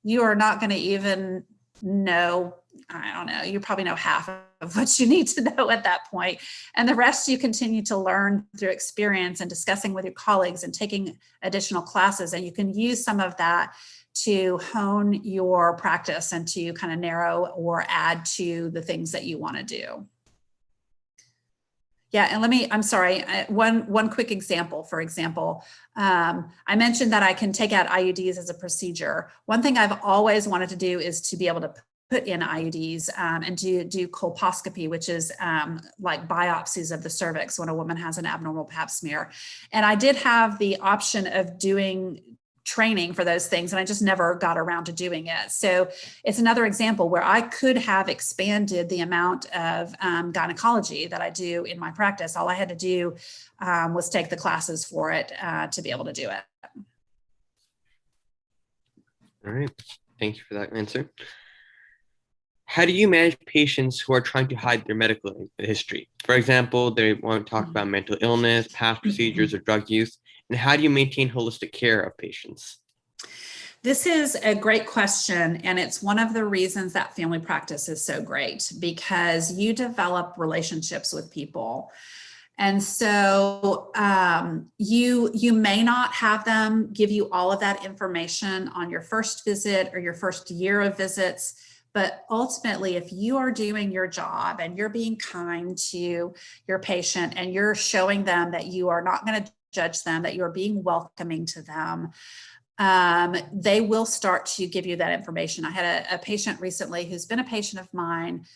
you are not going to even know, I don't know, you probably know half of what you need to know at that point. And the rest you continue to learn through experience and discussing with your colleagues and taking additional classes. And you can use some of that to hone your practice and to kind of narrow or add to the things that you want to do. Yeah, and I'm sorry, one quick example. For example, I mentioned that I can take out IUDs as a procedure. One thing I've always wanted to do is to be able to put in IUDs and do colposcopy, which is like biopsies of the cervix when a woman has an abnormal pap smear. And I did have the option of doing training for those things, and I just never got around to doing it. So it's another example where I could have expanded the amount of gynecology that I do in my practice. All I had to do was take the classes for it to be able to do it. All right. Thank you for that answer. How do you manage patients who are trying to hide their medical history? For example, they want to talk about mental illness, past procedures, or drug use. And how do you maintain holistic care of patients? This is a great question, and it's one of the reasons that family practice is so great, because you develop relationships with people. And so you may not have them give you all of that information on your first visit or your first year of visits. But ultimately, if you are doing your job and you're being kind to your patient and you're showing them that you are not going to judge them, that you're being welcoming to them, they will start to give you that information. I had a patient recently who's been a patient of mine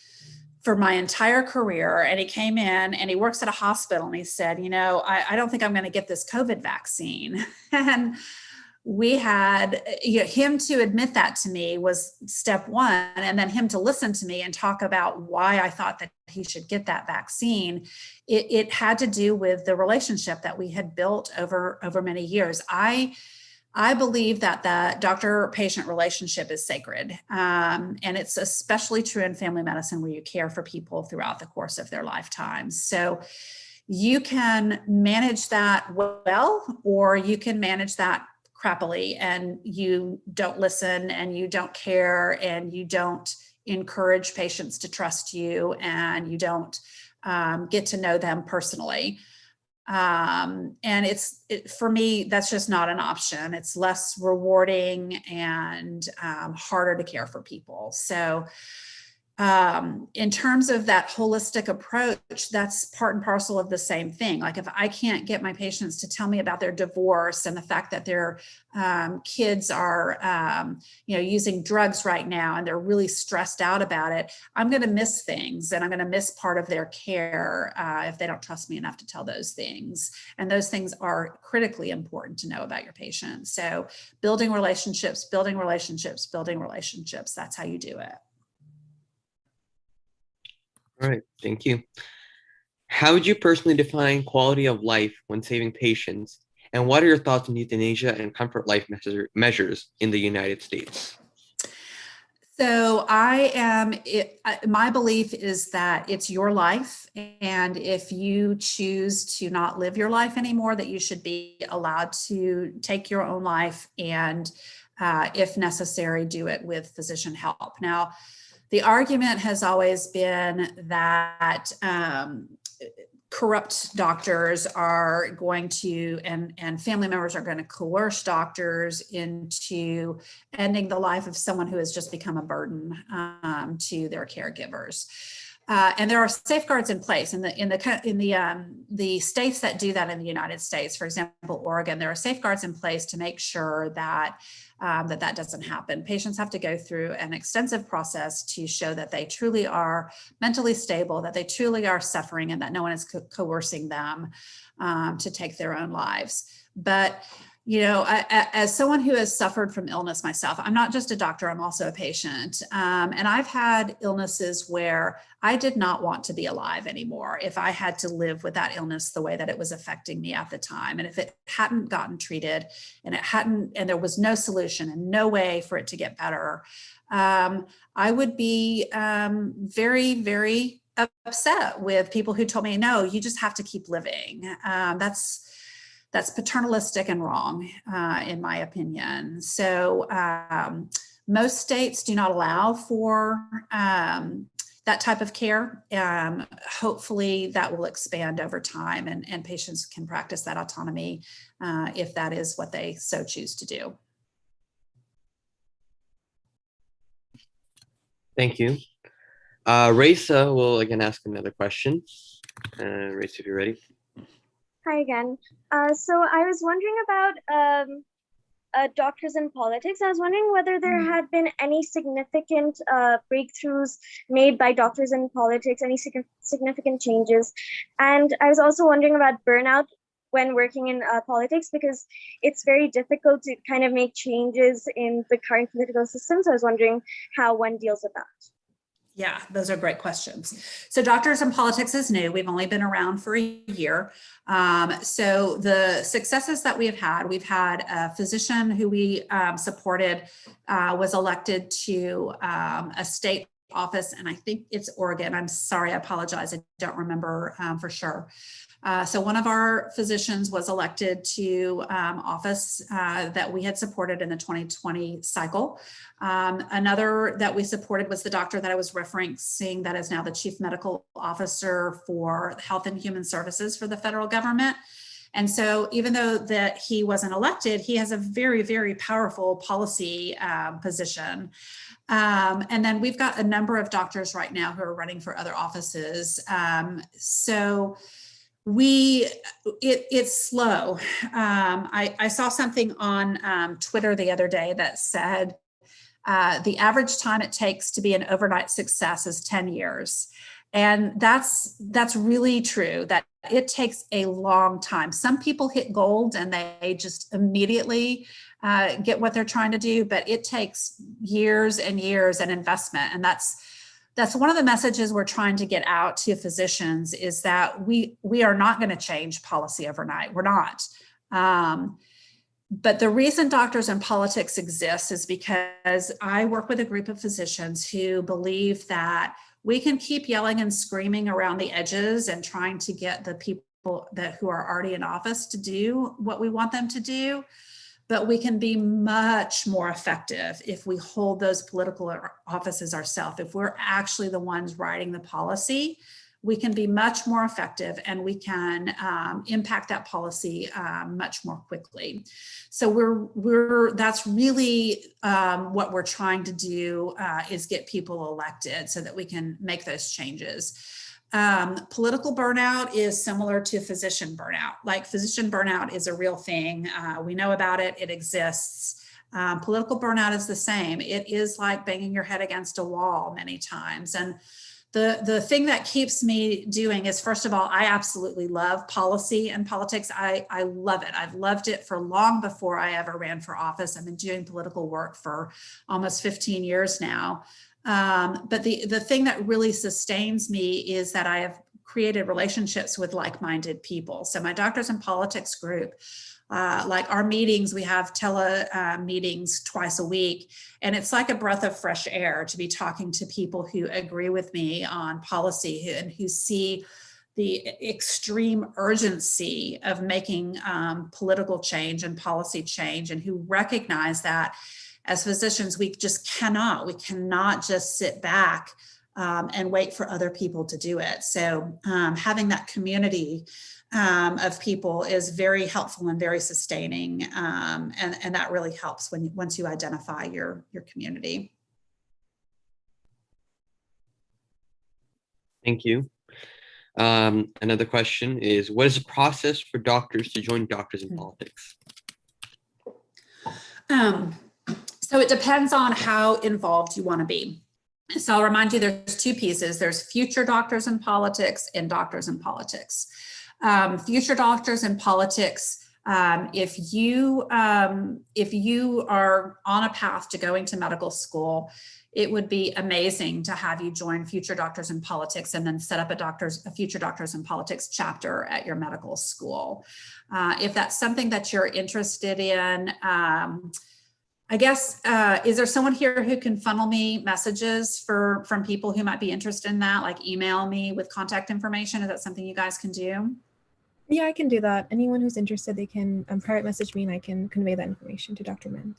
for my entire career, and he came in and he works at a hospital, and he said, I don't think I'm going to get this COVID vaccine. And we had him to admit that to me was step one, and then him to listen to me and talk about why I thought that he should get that vaccine. It had to do with the relationship that we had built over many years. I believe that the doctor-patient relationship is sacred, and it's especially true in family medicine, where you care for people throughout the course of their lifetimes. So you can manage that well, or you can manage that crappily, and you don't listen and you don't care and you don't encourage patients to trust you and you don't get to know them personally. And for me, that's just not an option. It's less rewarding and harder to care for people. So in terms of that holistic approach, that's part and parcel of the same thing. Like if I can't get my patients to tell me about their divorce and the fact that their kids are, using drugs right now and they're really stressed out about it, I'm going to miss things and I'm going to miss part of their care if they don't trust me enough to tell those things. And those things are critically important to know about your patient. So building relationships, building relationships, building relationships, that's how you do it. All right, thank you. How would you personally define quality of life when saving patients? And what are your thoughts on euthanasia and comfort life measures in the United States? So my belief is that it's your life. And if you choose to not live your life anymore, that you should be allowed to take your own life and if necessary, do it with physician help. Now, the argument has always been that corrupt doctors are going to, and family members are going to coerce doctors into ending the life of someone who has just become a burden to their caregivers. And there are safeguards in place in the states that do that in the United States. For example, Oregon, there are safeguards in place to make sure that that doesn't happen. Patients have to go through an extensive process to show that they truly are mentally stable, that they truly are suffering, and that no one is coercing them to take their own lives. But as someone who has suffered from illness myself, I'm not just a doctor, I'm also a patient. And I've had illnesses where I did not want to be alive anymore if I had to live with that illness the way that it was affecting me at the time. And if it hadn't gotten treated and there was no solution and no way for it to get better, I would be very, very upset with people who told me, no, you just have to keep living. That's paternalistic and wrong, in my opinion. So most states do not allow for that type of care. Hopefully that will expand over time and patients can practice that autonomy if that is what they so choose to do. Thank you. Raisa will again ask another question. Raisa, if you're ready. Hi again. So I was wondering about doctors in politics. I was wondering whether there had been any significant breakthroughs made by doctors in politics, any significant changes. And I was also wondering about burnout when working in politics, because it's very difficult to kind of make changes in the current political system. So I was wondering how one deals with that. Yeah, those are great questions. So Doctors in Politics is new. We've only been around for a year. So the successes that we've had a physician who we supported was elected to a state office, and I think it's Oregon. I'm sorry, I apologize. I don't remember for sure. So one of our physicians was elected to office that we had supported in the 2020 cycle. Another that we supported was the doctor that I was referencing that is now the Chief Medical Officer for Health and Human Services for the federal government. And so even though that he wasn't elected, he has a very, very powerful policy position. And then we've got a number of doctors right now who are running for other offices. So it's slow. I saw something on Twitter the other day that said the average time it takes to be an overnight success is 10 years. And that's really true, that it takes a long time. Some people hit gold and they just immediately get what they're trying to do, but it takes years and years and investment. And that's one of the messages we're trying to get out to physicians, is that we are not going to change policy overnight. We're not. But the reason Doctors in Politics exists is because I work with a group of physicians who believe that we can keep yelling and screaming around the edges and trying to get the people who are already in office to do what we want them to do. But we can be much more effective if we hold those political offices ourselves. If we're actually the ones writing the policy, we can be much more effective, and we can impact that policy much more quickly. So that's really what we're trying to do, is get people elected so that we can make those changes. Political burnout is similar to physician burnout. Like, physician burnout is a real thing. We know about it, it exists. Political burnout is the same. It is like banging your head against a wall many times. And the thing that keeps me doing is, first of all, I absolutely love policy and politics. I love it. I've loved it for long before I ever ran for office. I've been doing political work for almost 15 years now. But the thing that really sustains me is that I have created relationships with like-minded people. So my Doctors in Politics group, like our meetings, we have meetings twice a week, and it's like a breath of fresh air to be talking to people who agree with me on policy and who see the extreme urgency of making political change and policy change, and who recognize that as physicians, we cannot just sit back and wait for other people to do it. So having that community of people is very helpful and very sustaining. And that really helps once you identify your community. Thank you. Another question is, what is the process for doctors to join Doctors in Politics? So it depends on how involved you want to be. So I'll remind you, there's two pieces. There's future Doctors in Politics and Doctors in Politics. Future Doctors in Politics, if you are on a path to going to medical school, it would be amazing to have you join Future Doctors in Politics and then set up a Future Doctors in Politics chapter at your medical school. If that's something that you're interested in, I guess, is there someone here who can funnel me messages from people who might be interested in that, like email me with contact information? Is that something you guys can do? Yeah, I can do that. Anyone who's interested, they can private message me and I can convey that information to Dr. Mann.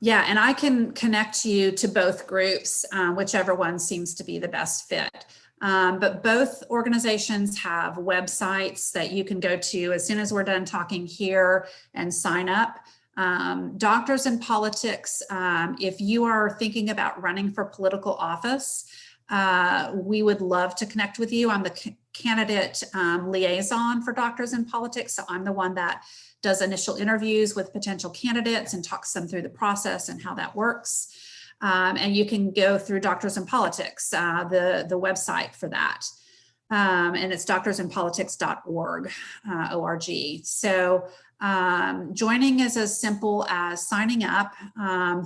Yeah, and I can connect you to both groups, whichever one seems to be the best fit. But both organizations have websites that you can go to as soon as we're done talking here and sign up. Doctors in Politics, if you are thinking about running for political office, we would love to connect with you. I'm the candidate liaison for Doctors in Politics. So I'm the one that does initial interviews with potential candidates and talks them through the process and how that works. And you can go through Doctors in Politics, the website for that. And it's doctorsinpolitics.org, O-R-G. So joining is as simple as signing up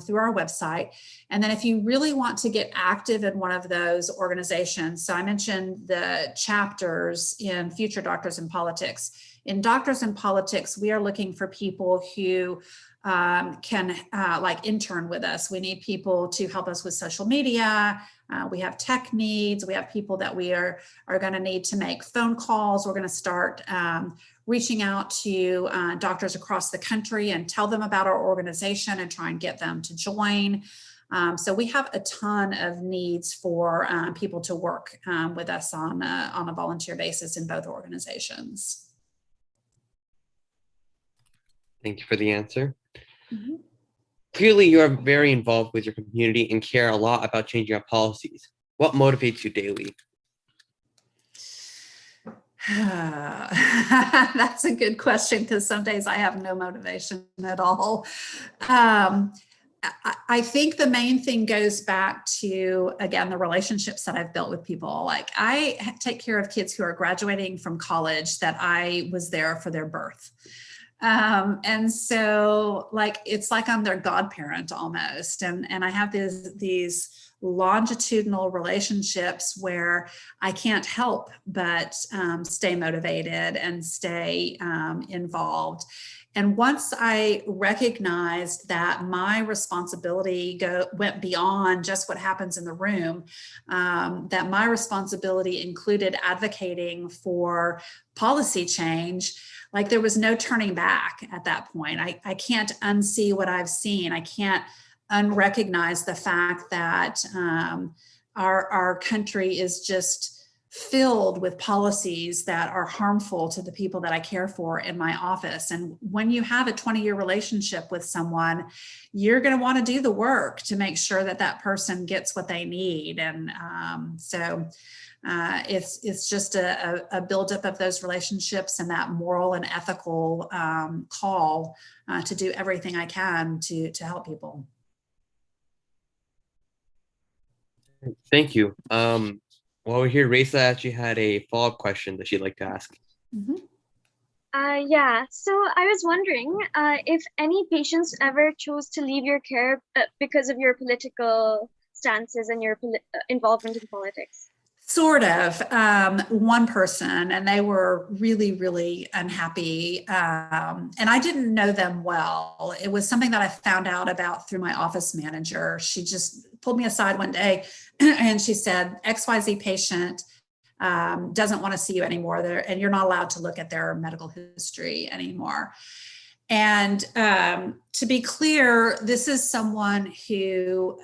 through our website. And then if you really want to get active in one of those organizations, so I mentioned the chapters in Future Doctors in Politics. In Doctors in Politics, we are looking for people who can like intern with us. We need people to help us with social media. We have tech needs. We have people that we are going to need to make phone calls. We're going to start reaching out to doctors across the country and tell them about our organization and try and get them to join. So we have a ton of needs for people to work with us on a volunteer basis in both organizations. Thank you for the answer. Mm-hmm. Clearly, you are very involved with your community and care a lot about changing our policies. What motivates you daily? That's a good question, because some days I have no motivation at all. I think the main thing goes back to, again, the relationships that I've built with people. Like, I take care of kids who are graduating from college that I was there for their birth. And so like, it's like I'm their godparent almost. And I have these longitudinal relationships where I can't help but stay motivated and stay involved. And once I recognized that my responsibility went beyond just what happens in the room, that my responsibility included advocating for policy change, like there was no turning back at that point. I can't unsee what I've seen. I can't unrecognize the fact that our country is just filled with policies that are harmful to the people that I care for in my office. And when you have a 20-year relationship with someone, you're going to want to do the work to make sure that that person gets what they need. And it's just a buildup of those relationships and that moral and ethical call to do everything I can to help people. Thank you. While we're here, Raisa actually had a follow-up question that she'd like to ask. Mm-hmm. Yeah, so I was wondering if any patients ever chose to leave your care because of your political stances and your involvement in politics. Sort of. One person, and they were really, really unhappy. And I didn't know them well. It was something that I found out about through my office manager. She just pulled me aside one day and she said, XYZ patient doesn't want to see you anymore, and you're not allowed to look at their medical history anymore. And to be clear, this is someone who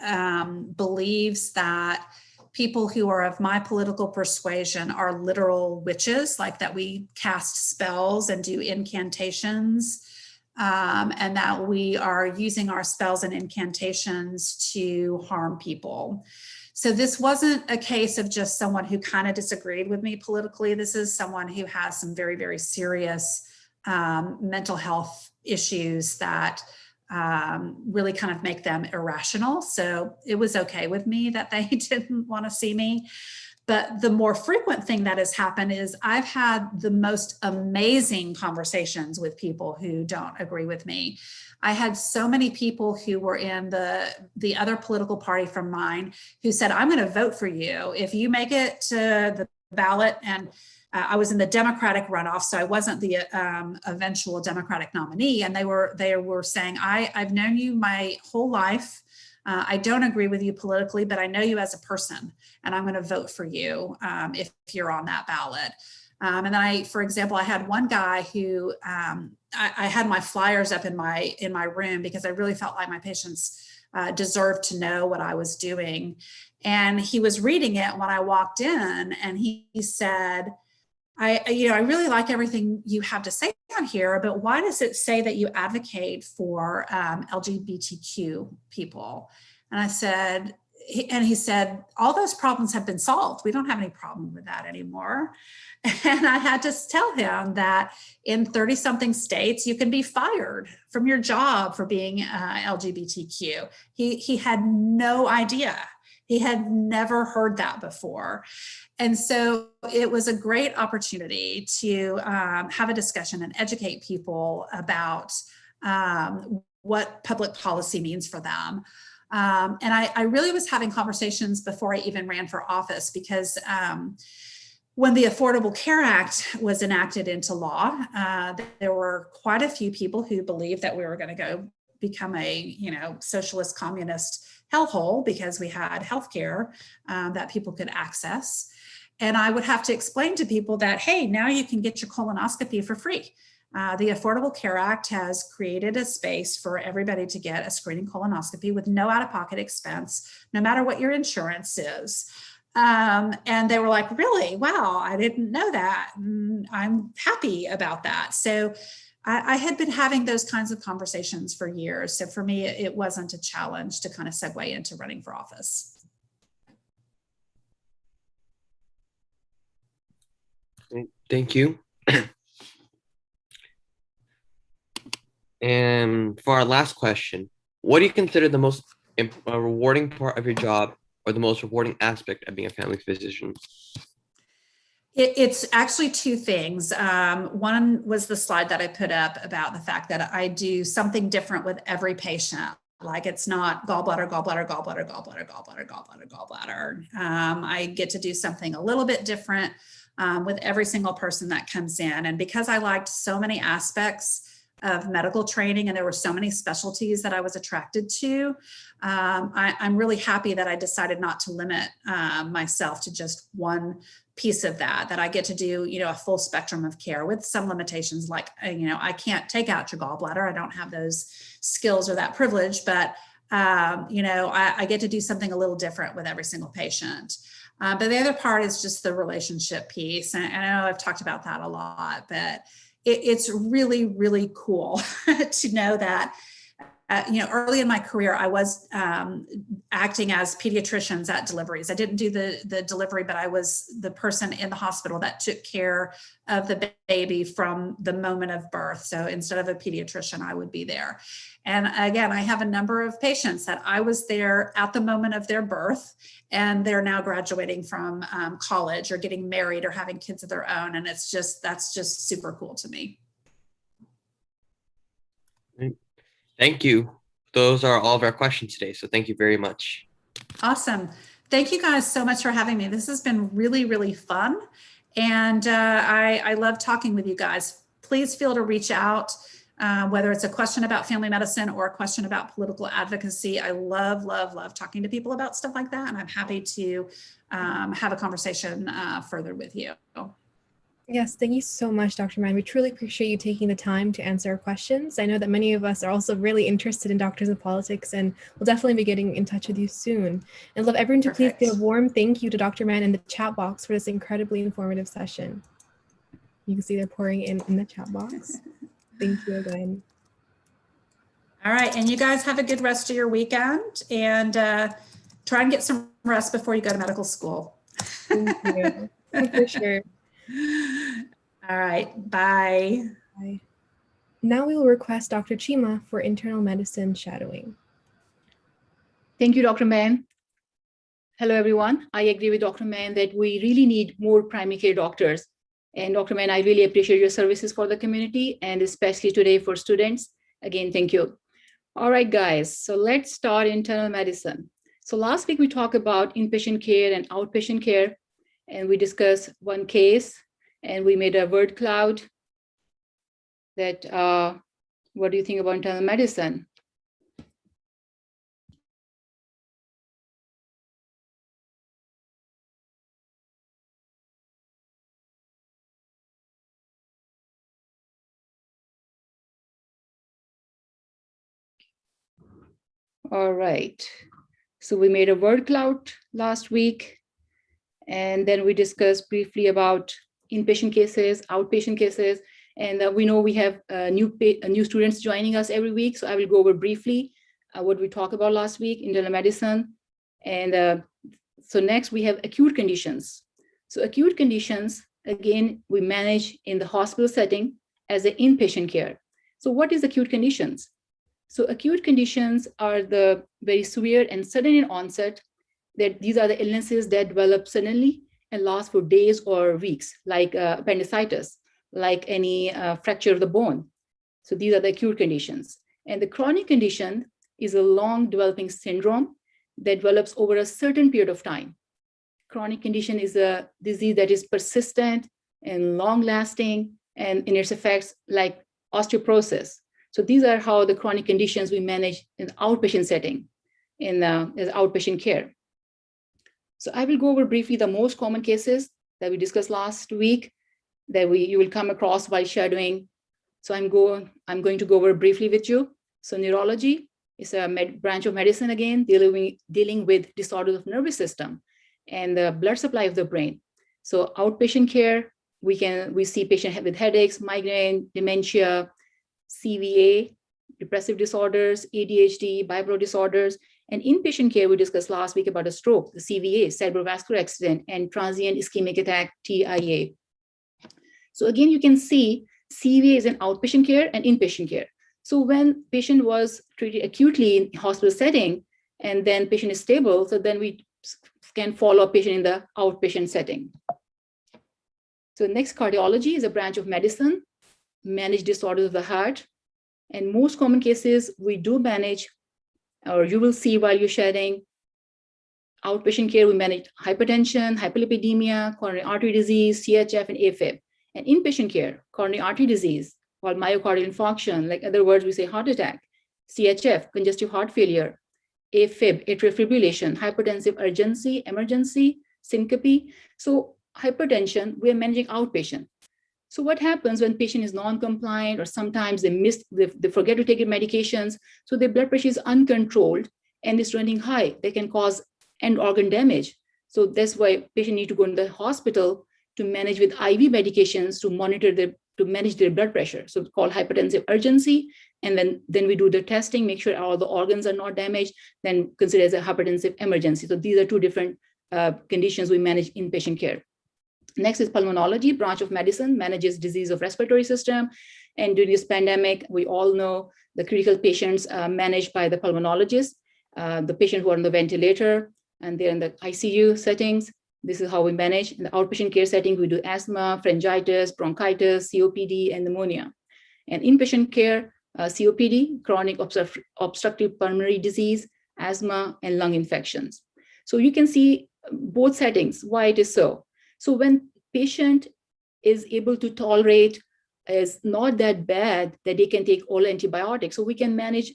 believes that people who are of my political persuasion are literal witches, like that we cast spells and do incantations, and that we are using our spells and incantations to harm people. So this wasn't a case of just someone who kind of disagreed with me politically. This is someone who has some very, very serious mental health issues that really kind of make them irrational. So it was okay with me that they didn't want to see me. But the more frequent thing that has happened is I've had the most amazing conversations with people who don't agree with me. I had so many people who were in the other political party from mine who said, I'm going to vote for you if you make it to the ballot. And I was in the Democratic runoff, so I wasn't the eventual Democratic nominee. And they were saying, I've known you my whole life. I don't agree with you politically, but I know you as a person, and I'm going to vote for you if you're on that ballot. And then for example, I had one guy who I had my flyers up in my room because I really felt like my patients deserved to know what I was doing. And he was reading it when I walked in, and he said, I really like everything you have to say on here, but why does it say that you advocate for LGBTQ people? And I said, he said, all those problems have been solved. We don't have any problem with that anymore. And I had to tell him that in 30 something states, you can be fired from your job for being LGBTQ. He had no idea. He had never heard that before. And so it was a great opportunity to have a discussion and educate people about what public policy means for them. And I really was having conversations before I even ran for office, because when the Affordable Care Act was enacted into law, there were quite a few people who believed that we were going to go become a socialist communist hellhole because we had healthcare that people could access. And I would have to explain to people that, hey, now you can get your colonoscopy for free. The Affordable Care Act has created a space for everybody to get a screening colonoscopy with no out-of-pocket expense, no matter what your insurance is. And they were like, really? Wow, I didn't know that. And I'm happy about that. So I had been having those kinds of conversations for years. So for me, it wasn't a challenge to kind of segue into running for office. Thank you. And for our last question, what do you consider the most rewarding part of your job, or the most rewarding aspect of being a family physician? It's actually two things. One was the slide that I put up about the fact that I do something different with every patient. Like, it's not gallbladder, gallbladder, gallbladder, gallbladder, gallbladder, gallbladder, gallbladder. I get to do something a little bit different with every single person that comes in. And because I liked so many aspects of medical training, and there were so many specialties that I was attracted to, I'm really happy that I decided not to limit myself to just one piece of that I get to do, a full spectrum of care with some limitations. Like, I can't take out your gallbladder. I don't have those skills or that privilege, but I get to do something a little different with every single patient. But the other part is just the relationship piece. And I know I've talked about that a lot, but it's really, really cool to know that early in my career, I was acting as pediatricians at deliveries. I didn't do the delivery, but I was the person in the hospital that took care of the baby from the moment of birth. So instead of a pediatrician, I would be there. And again, I have a number of patients that I was there at the moment of their birth, and they're now graduating from college or getting married or having kids of their own. And that's just super cool to me. Thank you. Those are all of our questions today. So thank you very much. Awesome. Thank you guys so much for having me. This has been really, really fun. And I love talking with you guys. Please feel to reach out, whether it's a question about family medicine or a question about political advocacy. I love, love, love talking to people about stuff like that. And I'm happy to have a conversation further with you. Yes, thank you so much, Dr. Mann. We truly appreciate you taking the time to answer our questions. I know that many of us are also really interested in doctors and politics, and we'll definitely be getting in touch with you soon. And I'd love everyone to please give a warm thank you to Dr. Mann in the chat box for this incredibly informative session. You can see they're pouring in the chat box. Thank you again. All right, and you guys have a good rest of your weekend, and try and get some rest before you go to medical school. Thank you. For sure. All right, bye. Bye. Now we will request Dr. Cheema for internal medicine shadowing. Thank you, Dr. Mann. Hello, everyone. I agree with Dr. Mann that we really need more primary care doctors. And Dr. Mann, I really appreciate your services for the community and especially today for students. Again, thank you. All right, guys, so let's start internal medicine. So last week we talked about inpatient care and outpatient care, and we discussed one case and we made a word cloud that, what do you think about internal medicine? All right, so we made a word cloud last week, and then we discussed briefly about inpatient cases, outpatient cases, and we know we have new students joining us every week, so I will go over briefly what we talked about last week, internal medicine. And so next we have acute conditions. So acute conditions, again, we manage in the hospital setting as an inpatient care. So what is acute conditions? So acute conditions are the very severe and sudden in onset, that these are the illnesses that develop suddenly and last for days or weeks, like appendicitis, like any fracture of the bone. So these are the acute conditions. And the chronic condition is a long developing syndrome that develops over a certain period of time. Chronic condition is a disease that is persistent and long lasting, and in its effects like osteoporosis. So these are how the chronic conditions we manage in the outpatient setting, as outpatient care. So I will go over briefly the most common cases that we discussed last week that you will come across while shadowing. So I'm going to go over briefly with you. So neurology is a branch of medicine, again, dealing with disorders of nervous system and the blood supply of the brain. So outpatient care, we see patients with headaches, migraine, dementia, CVA, depressive disorders, ADHD, bipolar disorders. And inpatient care, we discussed last week about a stroke, the CVA, cerebrovascular accident, and transient ischemic attack, TIA. So again, you can see CVA is an outpatient care and inpatient care. So when patient was treated acutely in hospital setting, and then patient is stable, so then we can follow a patient in the outpatient setting. So next, cardiology is a branch of medicine, manage disorders of the heart. And most common cases we do manage, or you will see while you're sharing, outpatient care, we manage hypertension, hyperlipidemia, coronary artery disease, CHF, and AFib. And inpatient care, coronary artery disease, or myocardial infarction, like other words, we say heart attack, CHF, congestive heart failure, AFib, atrial fibrillation, hypertensive urgency, emergency, syncope. So hypertension, we are managing outpatient. So what happens when patient is non-compliant, or sometimes they forget to take their medications, so their blood pressure is uncontrolled and is running high, they can cause end organ damage. So that's why patients need to go to the hospital to manage with IV medications to manage their blood pressure. So it's called hypertensive urgency. And then we do the testing, make sure all the organs are not damaged, then consider as a hypertensive emergency. So these are two different conditions we manage inpatient care. Next is pulmonology, branch of medicine, manages disease of respiratory system. And during this pandemic, we all know the critical patients managed by the pulmonologist, the patients who are on the ventilator, and they're in the ICU settings. This is how we manage. In the outpatient care setting, we do asthma, pharyngitis, bronchitis, COPD, and pneumonia. And inpatient care, COPD, chronic obstructive pulmonary disease, asthma, and lung infections. So you can see both settings, why it is so. So when patient is able to tolerate, is not that bad that they can take oral antibiotics. So we can manage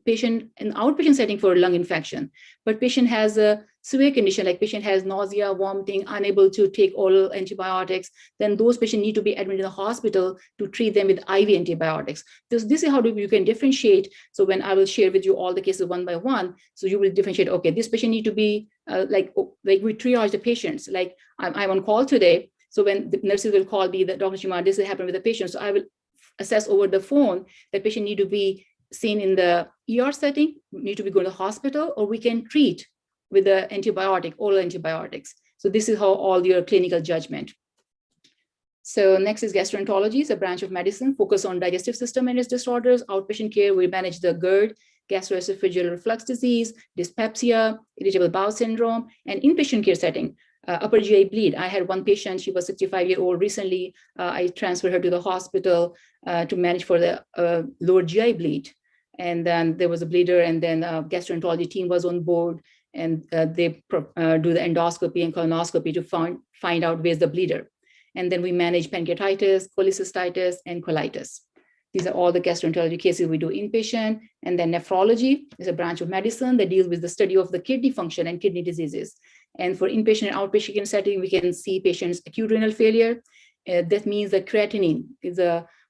patient in outpatient setting for lung infection, but patient has a severe condition, like patient has nausea, vomiting, unable to take oral antibiotics, then those patients need to be admitted in the hospital to treat them with IV antibiotics. This is how you can differentiate. So when I will share with you all the cases one by one, so you will differentiate, okay, this patient need to be like we triage the patients. Like I'm on call today. So when the nurses will call me, that Dr. Cheema, this has happened with the patient. So I will assess over the phone that patient need to be seen in the ER setting, need to be going to the hospital, or we can treat with the antibiotic, oral antibiotics. So this is how all your clinical judgment. So next is gastroenterology, it's a branch of medicine, focus on digestive system and its disorders. Outpatient care, we manage the GERD, gastroesophageal reflux disease, dyspepsia, irritable bowel syndrome, and inpatient care setting, upper GI bleed. I had one patient, she was 65-year-old recently. I transferred her to the hospital to manage for the lower GI bleed. And then there was a bleeder, and then gastroenterology team was on board, and they do the endoscopy and colonoscopy to find out where's the bleeder. And then we manage pancreatitis, cholecystitis, and colitis. These are all the gastroenterology cases we do inpatient. And then nephrology is a branch of medicine that deals with the study of the kidney function and kidney diseases. And for inpatient and outpatient setting, we can see patients acute renal failure. That means that creatinine is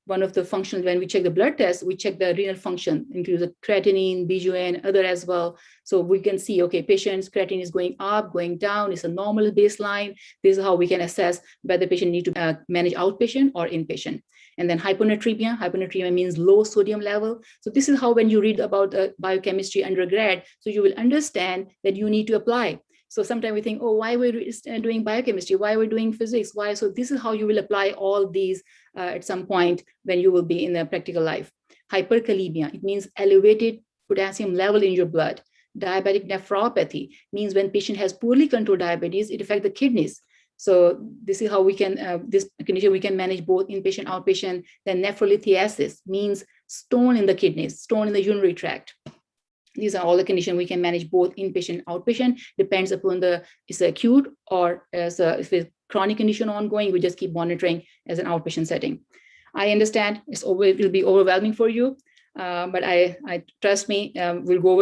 one of the functions. When we check the blood test, we check the renal function, includes the creatinine, BUN, other as well. So we can see, okay, patient's creatinine is going up, going down, it's a normal baseline. This is how we can assess whether the patient need to manage outpatient or inpatient. And then hyponatremia means low sodium level. So this is how when you read about biochemistry undergrad, so you will understand that you need to apply. So sometimes we think, oh, why we're doing biochemistry? Why we're doing physics? Why? So this is how you will apply all these at some point when you will be in the practical life. Hyperkalemia, it means elevated potassium level in your blood. Diabetic nephropathy means when patient has poorly controlled diabetes, it affects the kidneys. So this is how we can, this condition we can manage both inpatient, outpatient. Then nephrolithiasis means stone in the kidneys, stone in the urinary tract. These are all the conditions we can manage both inpatient, outpatient, depends upon it's acute or if it's chronic condition ongoing, we just keep monitoring as an outpatient setting. I understand it will be overwhelming for you, but I trust me, we'll go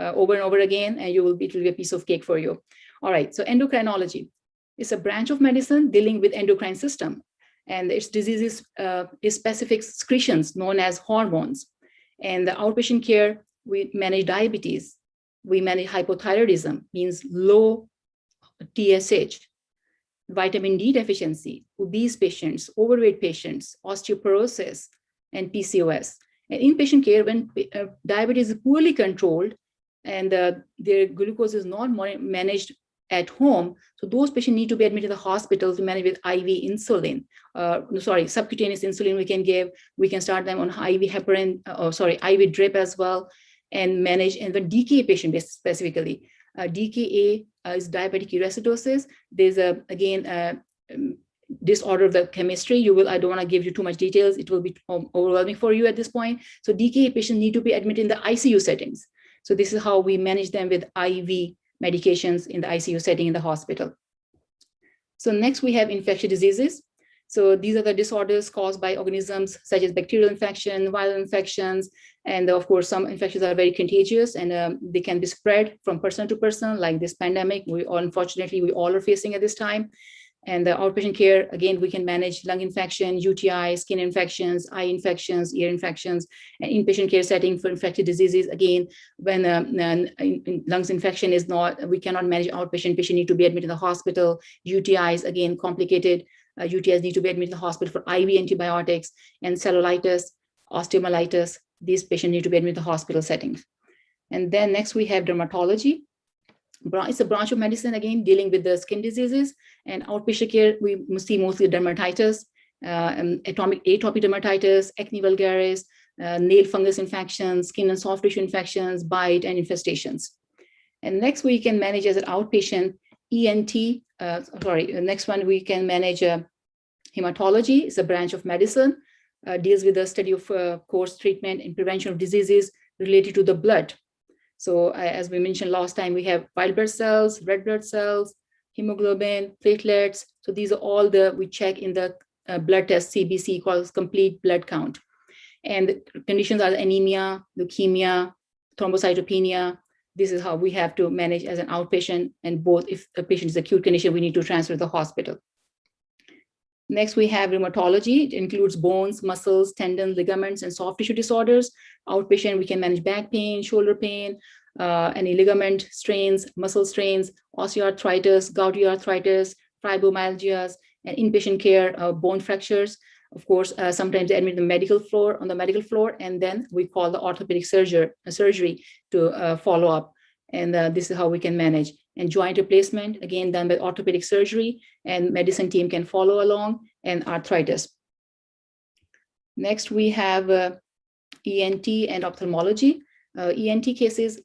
over and over again, and it will be a piece of cake for you. All right, so endocrinology is a branch of medicine dealing with endocrine system, and its diseases is specific secretions known as hormones. And the outpatient care, we manage diabetes, we manage hypothyroidism, means low TSH, vitamin D deficiency, obese patients, overweight patients, osteoporosis, and PCOS. And inpatient care, when diabetes is poorly controlled and their glucose is not managed at home, so those patients need to be admitted to the hospital to manage with IV insulin. Subcutaneous insulin we can give. We can start them on IV heparin, IV drip as well, and manage. And when DKA patient specifically, DKA is diabetic ketoacidosis. There's disorder of the chemistry. I don't want to give you too much details. It will be overwhelming for you at this point. So DKA patients need to be admitted in the ICU settings. So this is how we manage them with IV medications in the ICU setting in the hospital. So next we have infectious diseases. So these are the disorders caused by organisms such as bacterial infection, viral infections, and of course, some infections are very contagious and they can be spread from person to person, like this pandemic unfortunately we all are facing at this time. And the outpatient care, again, we can manage lung infection, UTI, skin infections, eye infections, ear infections, and inpatient care setting for infectious diseases. Again, when lungs infection is not, we cannot manage outpatient, patient need to be admitted in the hospital. UTIs, again, complicated. UTIs need to be admitted in the hospital for IV antibiotics, and cellulitis, osteomyelitis. These patients need to be admitted in the hospital settings. And then next we have dermatology. It's a branch of medicine, again, dealing with the skin diseases. And outpatient care, we see mostly dermatitis, atopic dermatitis, acne vulgaris, nail fungus infections, skin and soft tissue infections, bite, and infestations. And next we can manage as an outpatient ENT, the next one we can manage hematology. It's a branch of medicine, deals with the study of course treatment and prevention of diseases related to the blood. So as we mentioned last time, we have white blood cells, red blood cells, hemoglobin, platelets. So these are all we check in the blood test CBC, called complete blood count. And the conditions are anemia, leukemia, thrombocytopenia. This is how we have to manage as an outpatient, and both, if the patient is acute condition, we need to transfer to the hospital. Next, we have rheumatology. It includes bones, muscles, tendons, ligaments, and soft tissue disorders. Outpatient, we can manage back pain, shoulder pain, any ligament strains, muscle strains, osteoarthritis, gouty arthritis, fibromyalgias, and inpatient care, bone fractures. Of course, sometimes they admit on the medical floor, and then we call the orthopedic surgery to follow up. And this is how we can manage. And joint replacement, again, done by orthopedic surgery, and medicine team can follow along, and arthritis. Next, we have ENT and ophthalmology. ENT cases,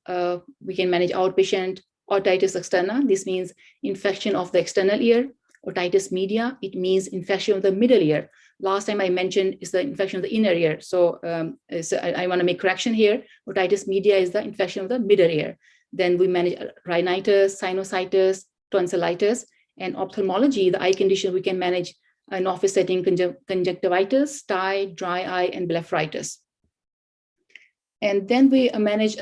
we can manage outpatient otitis externa. This means infection of the external ear. Otitis media, it means infection of the middle ear. Last time I mentioned is the infection of the inner ear. So I want to make correction here. Otitis media is the infection of the middle ear. Then we manage rhinitis, sinusitis, tonsillitis, and ophthalmology, the eye condition, we can manage in office setting conjunctivitis, dry eye, and blepharitis. And then we manage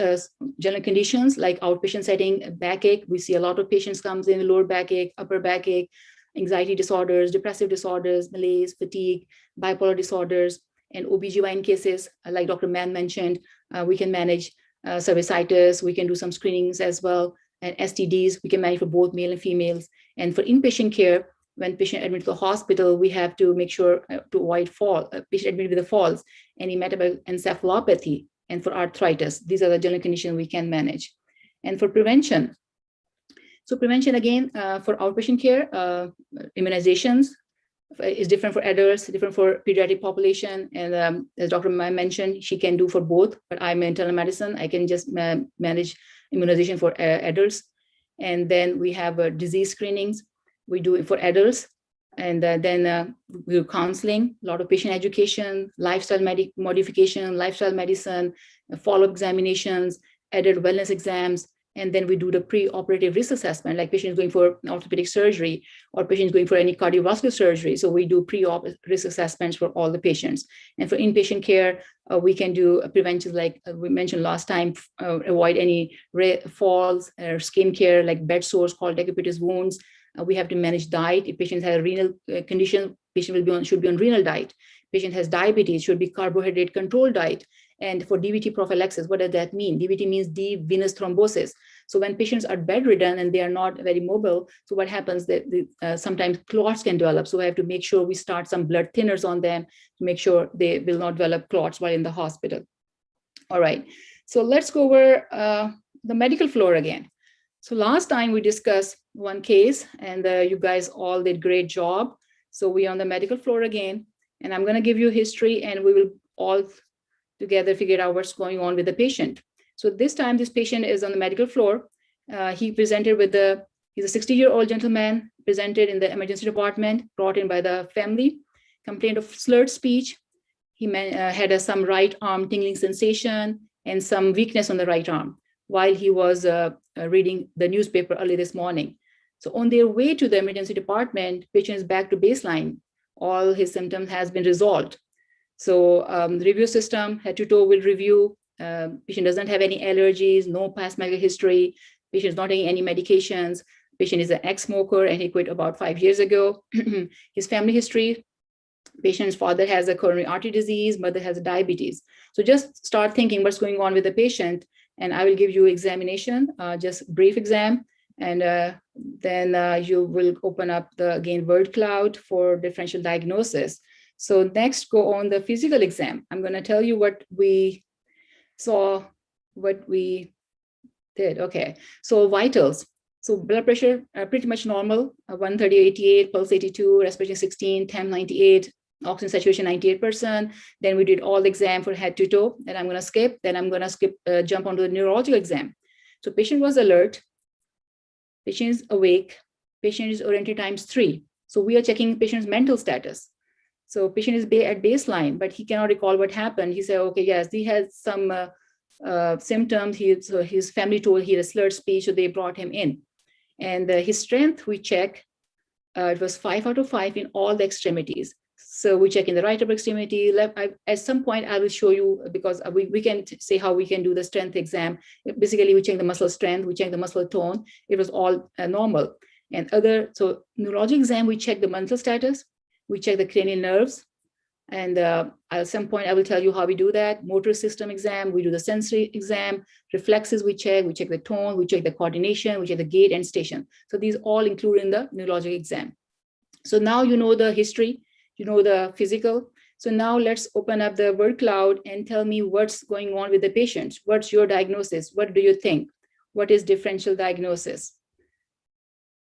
general conditions like outpatient setting, backache. We see a lot of patients comes in, lower backache, upper backache, anxiety disorders, depressive disorders, malaise, fatigue, bipolar disorders, and OBGYN cases, like Dr. Mann mentioned, we can manage cervicitis, we can do some screenings as well, and STDs, we can manage for both male and females. And for inpatient care, when patient admitted to the hospital, we have to make sure to avoid patient admitted with the falls, any metabolic encephalopathy, and for arthritis. These are the general conditions we can manage. And for prevention, so prevention again, for outpatient care, immunizations is different for adults, different for pediatric population. And as Dr. Mann mentioned, she can do for both, but I'm in internal medicine. I can just manage immunization for adults. And then we have disease screenings. We do it for adults. And then we do counseling, a lot of patient education, lifestyle modification, lifestyle medicine, follow-up examinations, adult wellness exams. And then we do the pre-operative risk assessment, like patients going for orthopedic surgery or patients going for any cardiovascular surgery. So we do pre-op risk assessments for all the patients. And for inpatient care, we can do prevention, like we mentioned last time, avoid any falls or skin care, like bed sores called decubitus wounds. We have to manage diet. If patients have a renal condition, patient should be on renal diet. Patient has diabetes, should be carbohydrate controlled diet. And for DVT prophylaxis, what does that mean? DVT means deep venous thrombosis. So when patients are bedridden and they are not very mobile, so what happens that sometimes clots can develop. So we have to make sure we start some blood thinners on them to make sure they will not develop clots while in the hospital. All right, so let's go over the medical floor again. So last time we discussed one case, and you guys all did great job. So we're on the medical floor again, and I'm going to give you history, and we will all together figure out what's going on with the patient. So this time, this patient is on the medical floor. He presented with he's a 60-year-old gentleman, presented in the emergency department, brought in by the family, complained of slurred speech. He had some right arm tingling sensation and some weakness on the right arm while he was reading the newspaper early this morning. So on their way to the emergency department, patient is back to baseline. All his symptoms has been resolved. So the review system, head to toe will review. Patient doesn't have any allergies, no past medical history. Patient is not taking any medications. Patient is an ex-smoker and he quit about 5 years ago. His family history, patient's father has a coronary artery disease, mother has diabetes. So just start thinking what's going on with the patient, and I will give you examination, just brief exam, and then you will open up the, again, word cloud for differential diagnosis. So next, go on the physical exam. I'm going to tell you what we saw, what we did. Okay, so vitals. So blood pressure, pretty much normal, 130/88, pulse 82, respiration 16, temp 98, oxygen saturation 98%. Then we did all the exam for head to toe, and I'm going to skip. Then I'm going to jump onto the neurological exam. So patient was alert, patient is awake, patient is oriented ×3. So we are checking patient's mental status. So patient is at baseline, but he cannot recall what happened. He said, okay, yes, he has some symptoms. So his family told he had a slurred speech, so they brought him in. And his strength, we check, it was 5 out of 5 in all the extremities. So we check in the right upper extremity, left. At some point, I will show you, because we can say how we can do the strength exam. Basically, we check the muscle strength, we check the muscle tone. It was all normal. And so neurologic exam, we check the mental status, we check the cranial nerves. And at some point, I will tell you how we do that. Motor system exam, we do the sensory exam. Reflexes, we check the tone, we check the coordination, we check the gait and station. So these all include in the neurologic exam. So now you know the history, you know the physical. So now let's open up the word cloud and tell me what's going on with the patient. What's your diagnosis? What do you think? What is differential diagnosis?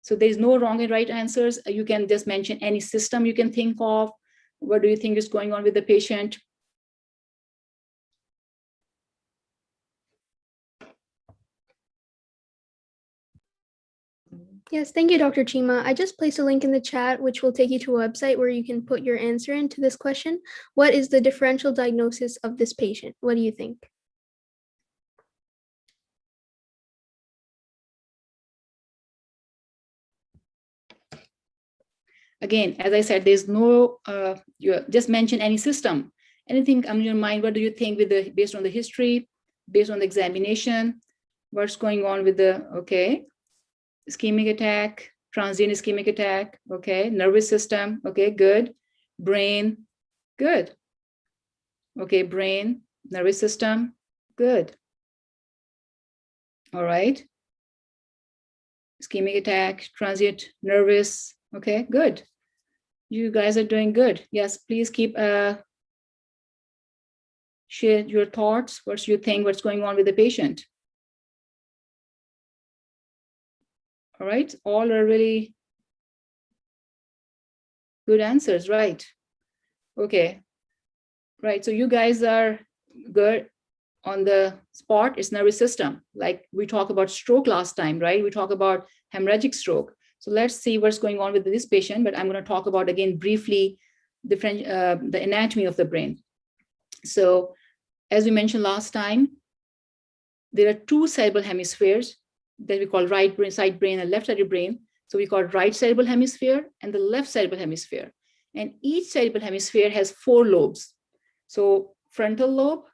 So there's no wrong and right answers. You can just mention any system you can think of. What do you think is going on with the patient? Yes, thank you, Dr. Cheema. I just placed a link in the chat, which will take you to a website where you can put your answer into this question. What is the differential diagnosis of this patient? What do you think? Again, as I said, there's no, you just mention any system. Anything on your mind, what do you think based on the history, based on the examination, what's going on with the, okay, ischemic attack, transient ischemic attack, okay, nervous system, okay, good, brain, good, okay, brain, nervous system, good, all right, ischemic attack, transient nervous, okay, good. You guys are doing good. Yes, please keep share your thoughts. What do you think? What's going on with the patient? All right, all are really good answers, right? Okay, right. So you guys are good on the spot. It's nervous system. Like we talked about stroke last time, right? We talked about hemorrhagic stroke. So let's see what's going on with this patient, but I'm going to talk about again briefly the anatomy of the brain. So as we mentioned last time, there are two cerebral hemispheres that we call right brain, side brain, and left-sided brain. So we call right cerebral hemisphere and the left cerebral hemisphere. And each cerebral hemisphere has 4 lobes. So frontal lobe,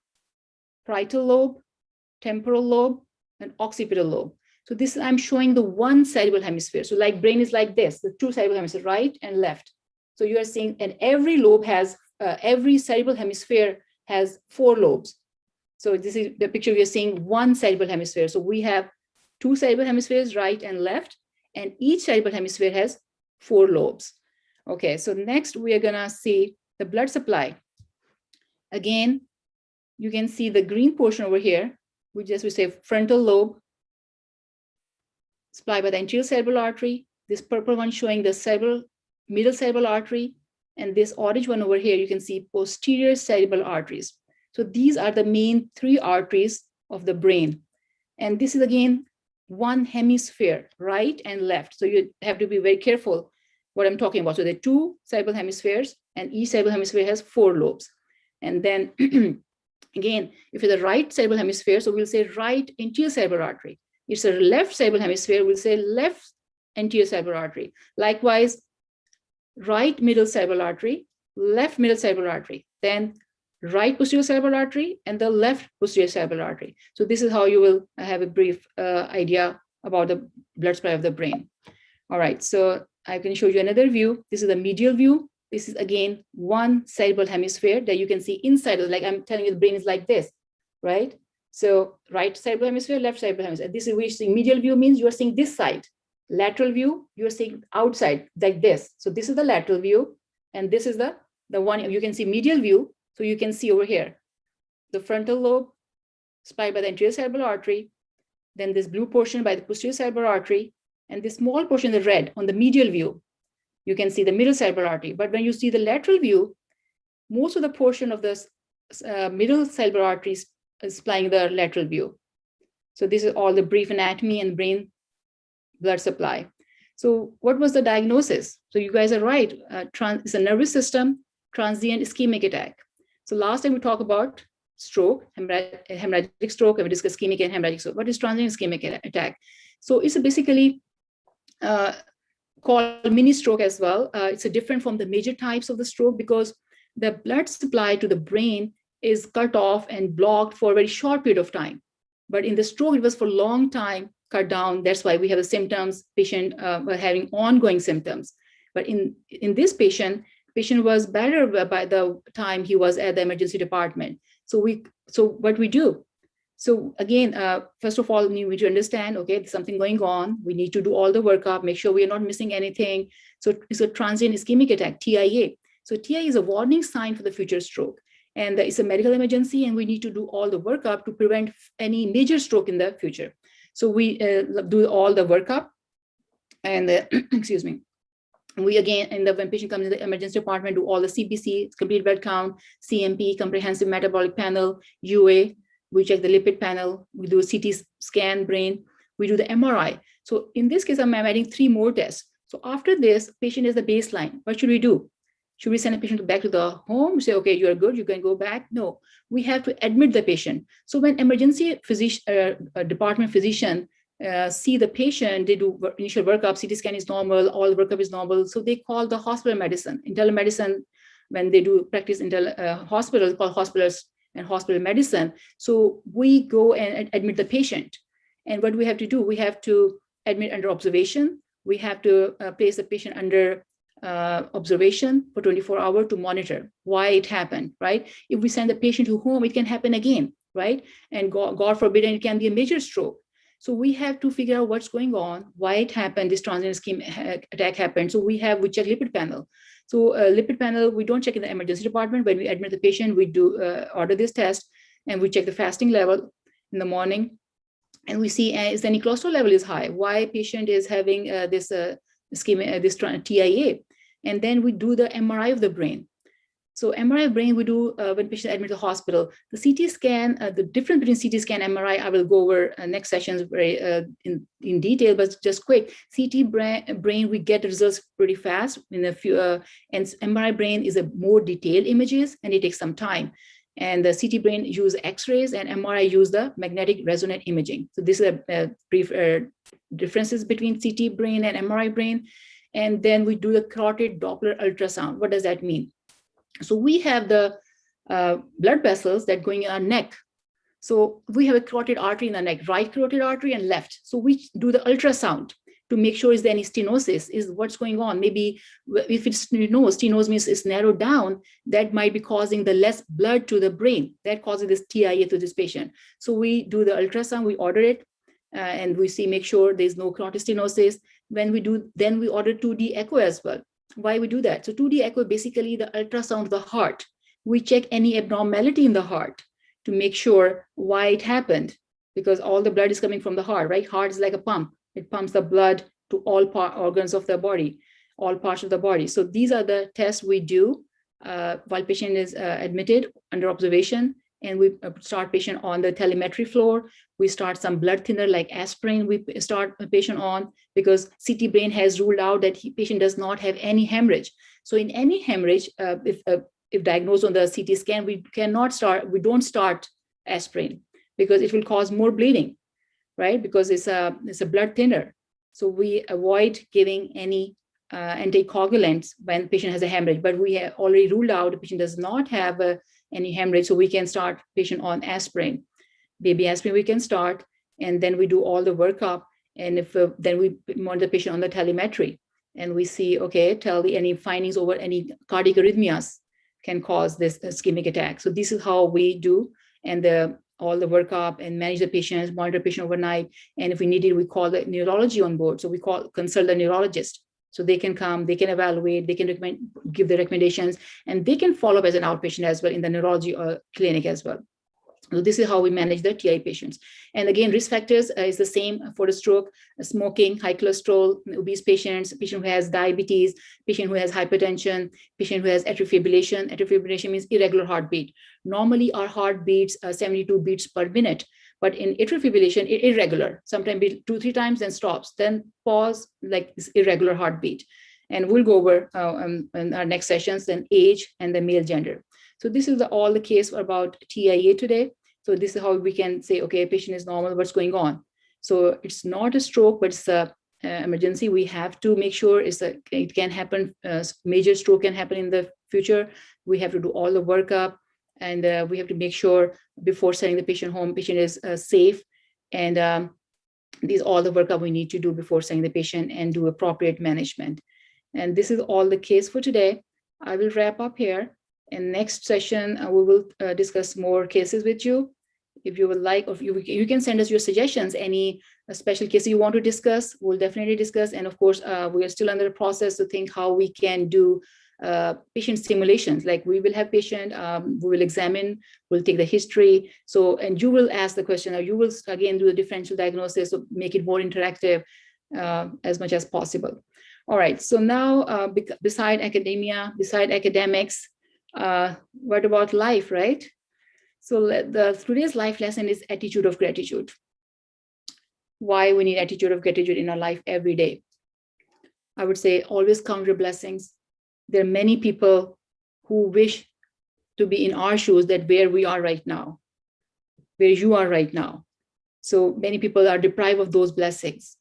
parietal lobe, temporal lobe, and occipital lobe. So this, I'm showing the one cerebral hemisphere. So like brain is like this, the 2 cerebral hemispheres, right and left. So you are seeing, and every lobe has, every cerebral hemisphere has 4 lobes. So this is the picture we are seeing, one cerebral hemisphere. So we have 2 cerebral hemispheres, right and left, and each cerebral hemisphere has 4 lobes. Okay, so next we are gonna see the blood supply. Again, you can see the green portion over here, we say frontal lobe, supplied by the anterior cerebral artery. This purple one showing the middle cerebral artery, and this orange one over here, you can see posterior cerebral arteries. So these are the main 3 arteries of the brain. And this is again, one hemisphere, right and left. So you have to be very careful what I'm talking about. So there are 2 cerebral hemispheres, and each cerebral hemisphere has 4 lobes. And then again, if it's the right cerebral hemisphere, so we'll say right anterior cerebral artery. If it's a left cerebral hemisphere, we'll say left anterior cerebral artery. Likewise, right middle cerebral artery, left middle cerebral artery, then right posterior cerebral artery and the left posterior cerebral artery. So this is how you will have a brief idea about the blood supply of the brain. All right, so I can show you another view. This is the medial view. This is again one cerebral hemisphere that you can see inside of, like I'm telling you, the brain is like this, right? So right cerebral hemisphere, left cerebral hemisphere. This is where you're seeing medial view means you are seeing this side. Lateral view, you're seeing outside like this. So this is the lateral view, and this is the one you can see medial view. So you can see over here, the frontal lobe supplied by the anterior cerebral artery, then this blue portion by the posterior cerebral artery, and this small portion, the red, on the medial view, you can see the middle cerebral artery. But when you see the lateral view, most of the portion of the middle cerebral artery is supplying the lateral view. So this is all the brief anatomy and brain blood supply. So what was the diagnosis? So you guys are right. It's a nervous system transient ischemic attack. So last time we talked about stroke, hemorrhagic stroke, and we discussed ischemic and hemorrhagic stroke. What is transient ischemic attack? So it's basically called mini stroke as well. It's different from the major types of the stroke because the blood supply to the brain is cut off and blocked for a very short period of time. But in the stroke, it was for a long time cut down. That's why we have the symptoms. Patient were having ongoing symptoms. But in this patient was better by the time he was at the emergency department. So what we do? So again, first of all, we need to understand, okay, there's something going on. We need to do all the workup, make sure we are not missing anything. So it's a transient ischemic attack, TIA. So TIA is a warning sign for the future stroke. And it's a medical emergency, and we need to do all the workup to prevent any major stroke in the future. So we do all the workup, and excuse me. We again, when patient comes in the emergency department, do all the CBC, complete blood count, CMP, comprehensive metabolic panel, UA. We check the lipid panel. We do a CT scan brain. We do the MRI. So in this case, I'm adding 3 more tests. So after this, patient is the baseline. What should we do? Should we send a patient back to the home? Say, okay, you're good, you can go back? No, we have to admit the patient. So when emergency department physician see the patient, they do initial workup, CT scan is normal, all the workup is normal. So they call the hospital medicine. In telemedicine, when they do practice in hospitals, called hospitals and hospital medicine. So we go and admit the patient. And what we have to do, we have to admit under observation. We have to place the patient under observation for 24 hours to monitor why it happened, right? If we send the patient to home, it can happen again, right? And God forbid, and it can be a major stroke. So we have to figure out what's going on, why it happened, this transient ischemic attack happened. So we check lipid panel. So lipid panel, we don't check in the emergency department. When we admit the patient, we do order this test, and we check the fasting level in the morning. And we see is any cholesterol level is high, why patient is having this TIA. And then we do the MRI of the brain. So MRI of brain we do when patient admit to the hospital. The CT scan, the difference between CT scan and MRI, I will go over next sessions very in detail, but just quick. CT brain, we get the results pretty fast in a few, and MRI brain is a more detailed images, and it takes some time. And the CT brain use X-rays, and MRI use the magnetic resonant imaging. So this is a brief differences between CT brain and MRI brain. And then we do the carotid Doppler ultrasound. What does that mean? So we have the blood vessels that going in our neck. So we have a carotid artery in the neck, right carotid artery and left. So we do the ultrasound to make sure is there any stenosis, is what's going on. Maybe if it's stenosis means it's narrowed down, that might be causing the less blood to the brain. That causes this TIA to this patient. So we do the ultrasound, we order it, and we see, make sure there's no carotid stenosis. When we do, then we order 2D echo as well. Why we do that? So 2D echo, basically the ultrasound of the heart. We check any abnormality in the heart to make sure why it happened, because all the blood is coming from the heart, right? Heart is like a pump. It pumps the blood to all organs of the body, all parts of the body. So these are the tests we do while patient is admitted under observation. And we start patient on the telemetry floor. We start some blood thinner like aspirin. We start a patient on because CT brain has ruled out that patient does not have any hemorrhage. So in any hemorrhage, if diagnosed on the CT scan, we don't start aspirin because it will cause more bleeding, right? Because it's a blood thinner. So we avoid giving any anticoagulants when patient has a hemorrhage, but we have already ruled out the patient does not have any hemorrhage, so we can start patient on aspirin. Baby aspirin we can start, and then we do all the workup. And if then we monitor the patient on the telemetry, and we see, okay, any findings over any cardiac arrhythmias can cause this ischemic attack. So this is how we do, and all the workup and manage the patients, monitor the patient overnight. And if we need it, we call the neurology on board. So we consult the neurologist. So they can come, they can evaluate, they can give the recommendations, and they can follow up as an outpatient as well in the neurology clinic as well. So this is how we manage the TI patients. And again, risk factors is the same for the stroke: smoking, high cholesterol, obese patients, patient who has diabetes, patient who has hypertension, patient who has atrial fibrillation. Atrial fibrillation means irregular heartbeat. Normally our heart beats 72 beats per minute, but in atrial fibrillation, irregular. Sometimes beat 2-3 times, then stops, then pause, like this irregular heartbeat. And we'll go over in our next sessions, then age and the male gender. So this is all the case about TIA today. So this is how we can say, okay, patient is normal, what's going on? So it's not a stroke, but it's a emergency. We have to make sure it can happen, major stroke can happen in the future. We have to do all the workup, and we have to make sure before sending the patient home, patient is safe. And these all the workup we need to do before sending the patient, and do appropriate management. And this is all the case for today. I will wrap up here. In next session, we will discuss more cases with you. If you would like, or if you can send us your suggestions, any special cases you want to discuss, we'll definitely discuss. And of course, we are still under the process to think how we can do patient simulations. Like we will have patient, we will examine, we'll take the history. So, and you will ask the question, or you will again do the differential diagnosis, so make it more interactive as much as possible. All right, so now beside academia, beside academics, what about life, right? So today's life lesson is attitude of gratitude. Why we need attitude of gratitude in our life every day. I would say always count your blessings. There are many people who wish to be in our shoes, that where we are right now, where you are right now. So many people are deprived of those blessings.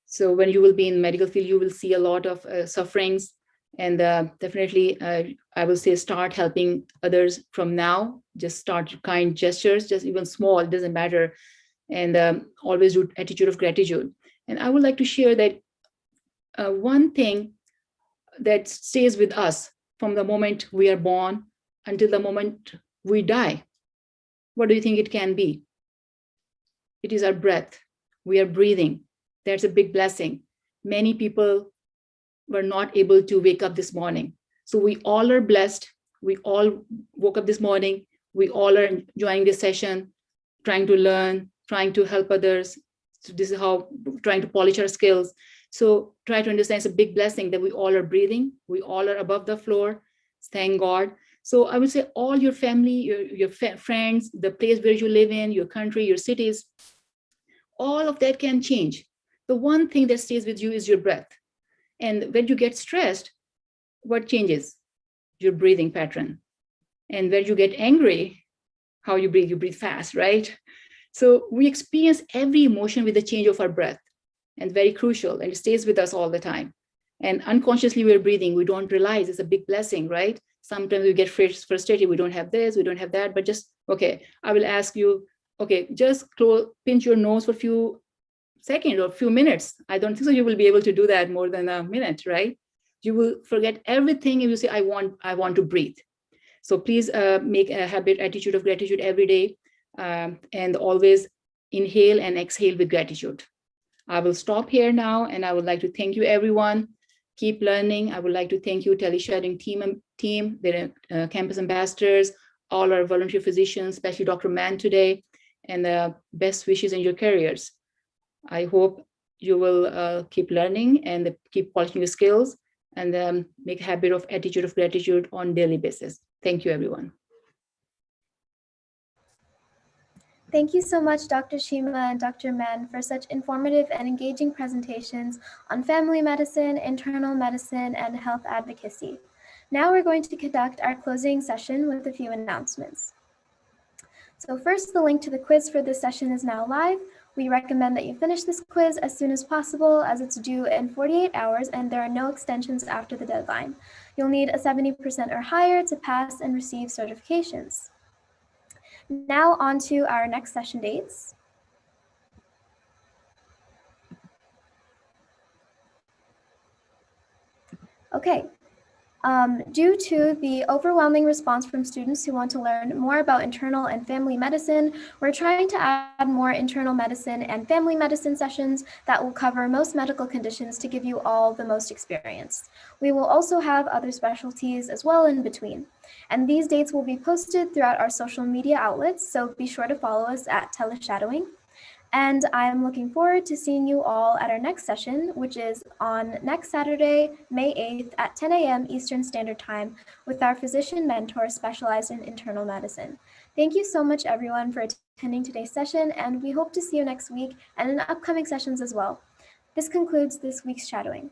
So when you will be in medical field, you will see a lot of sufferings. And definitely, I will say start helping others from now. Just start kind gestures, just even small, it doesn't matter. And always do attitude of gratitude. And I would like to share that one thing that stays with us from the moment we are born until the moment we die. What do you think it can be? It is our breath. We are breathing. That's a big blessing. Many people were not able to wake up this morning. So we all are blessed. We all woke up this morning. We all are enjoying this session, trying to learn, trying to help others. So this is how, trying to polish our skills. So try to understand it's a big blessing that we all are breathing. We all are above the floor. Thank God. So I would say all your family, your friends, the place where you live in, your country, your cities, all of that can change. The one thing that stays with you is your breath. And when you get stressed, what changes? Your breathing pattern. And when you get angry, how you breathe fast, right? So we experience every emotion with the change of our breath, and very crucial, and it stays with us all the time. And unconsciously we're breathing, we don't realize it's a big blessing, right? Sometimes we get frustrated, we don't have this, we don't have that, but just, okay, I will ask you, okay, just pinch your nose for a few seconds or a few minutes. I don't think so you will be able to do that more than a minute, right? You will forget everything if you say, I want to breathe. So please make a habit, attitude of gratitude every day, and always inhale and exhale with gratitude. I will stop here now, and I would like to thank you, everyone. Keep learning. I would like to thank you, TeleShadowing team, their campus ambassadors, all our volunteer physicians, especially Dr. Mann today, and best wishes in your careers. I hope you will keep learning and keep polishing your skills, and make a habit of attitude of gratitude on daily basis. Thank you, everyone. Thank you so much, Dr. Shima and Dr. Mann, for such informative and engaging presentations on family medicine, internal medicine, and health advocacy. Now we're going to conduct our closing session with a few announcements. So first, the link to the quiz for this session is now live. We recommend that you finish this quiz as soon as possible, as it's due in 48 hours and there are no extensions after the deadline. You'll need a 70% or higher to pass and receive certifications. Now on to our next session dates. Okay. Due to the overwhelming response from students who want to learn more about internal and family medicine, we're trying to add more internal medicine and family medicine sessions that will cover most medical conditions to give you all the most experience. We will also have other specialties as well in between. And these dates will be posted throughout our social media outlets, so be sure to follow us at TeleShadowing. And I'm looking forward to seeing you all at our next session, which is on next Saturday, May 8th at 10 a.m. Eastern Standard Time with our physician mentor specialized in internal medicine. Thank you so much, everyone, for attending today's session, and we hope to see you next week and in upcoming sessions as well. This concludes this week's shadowing.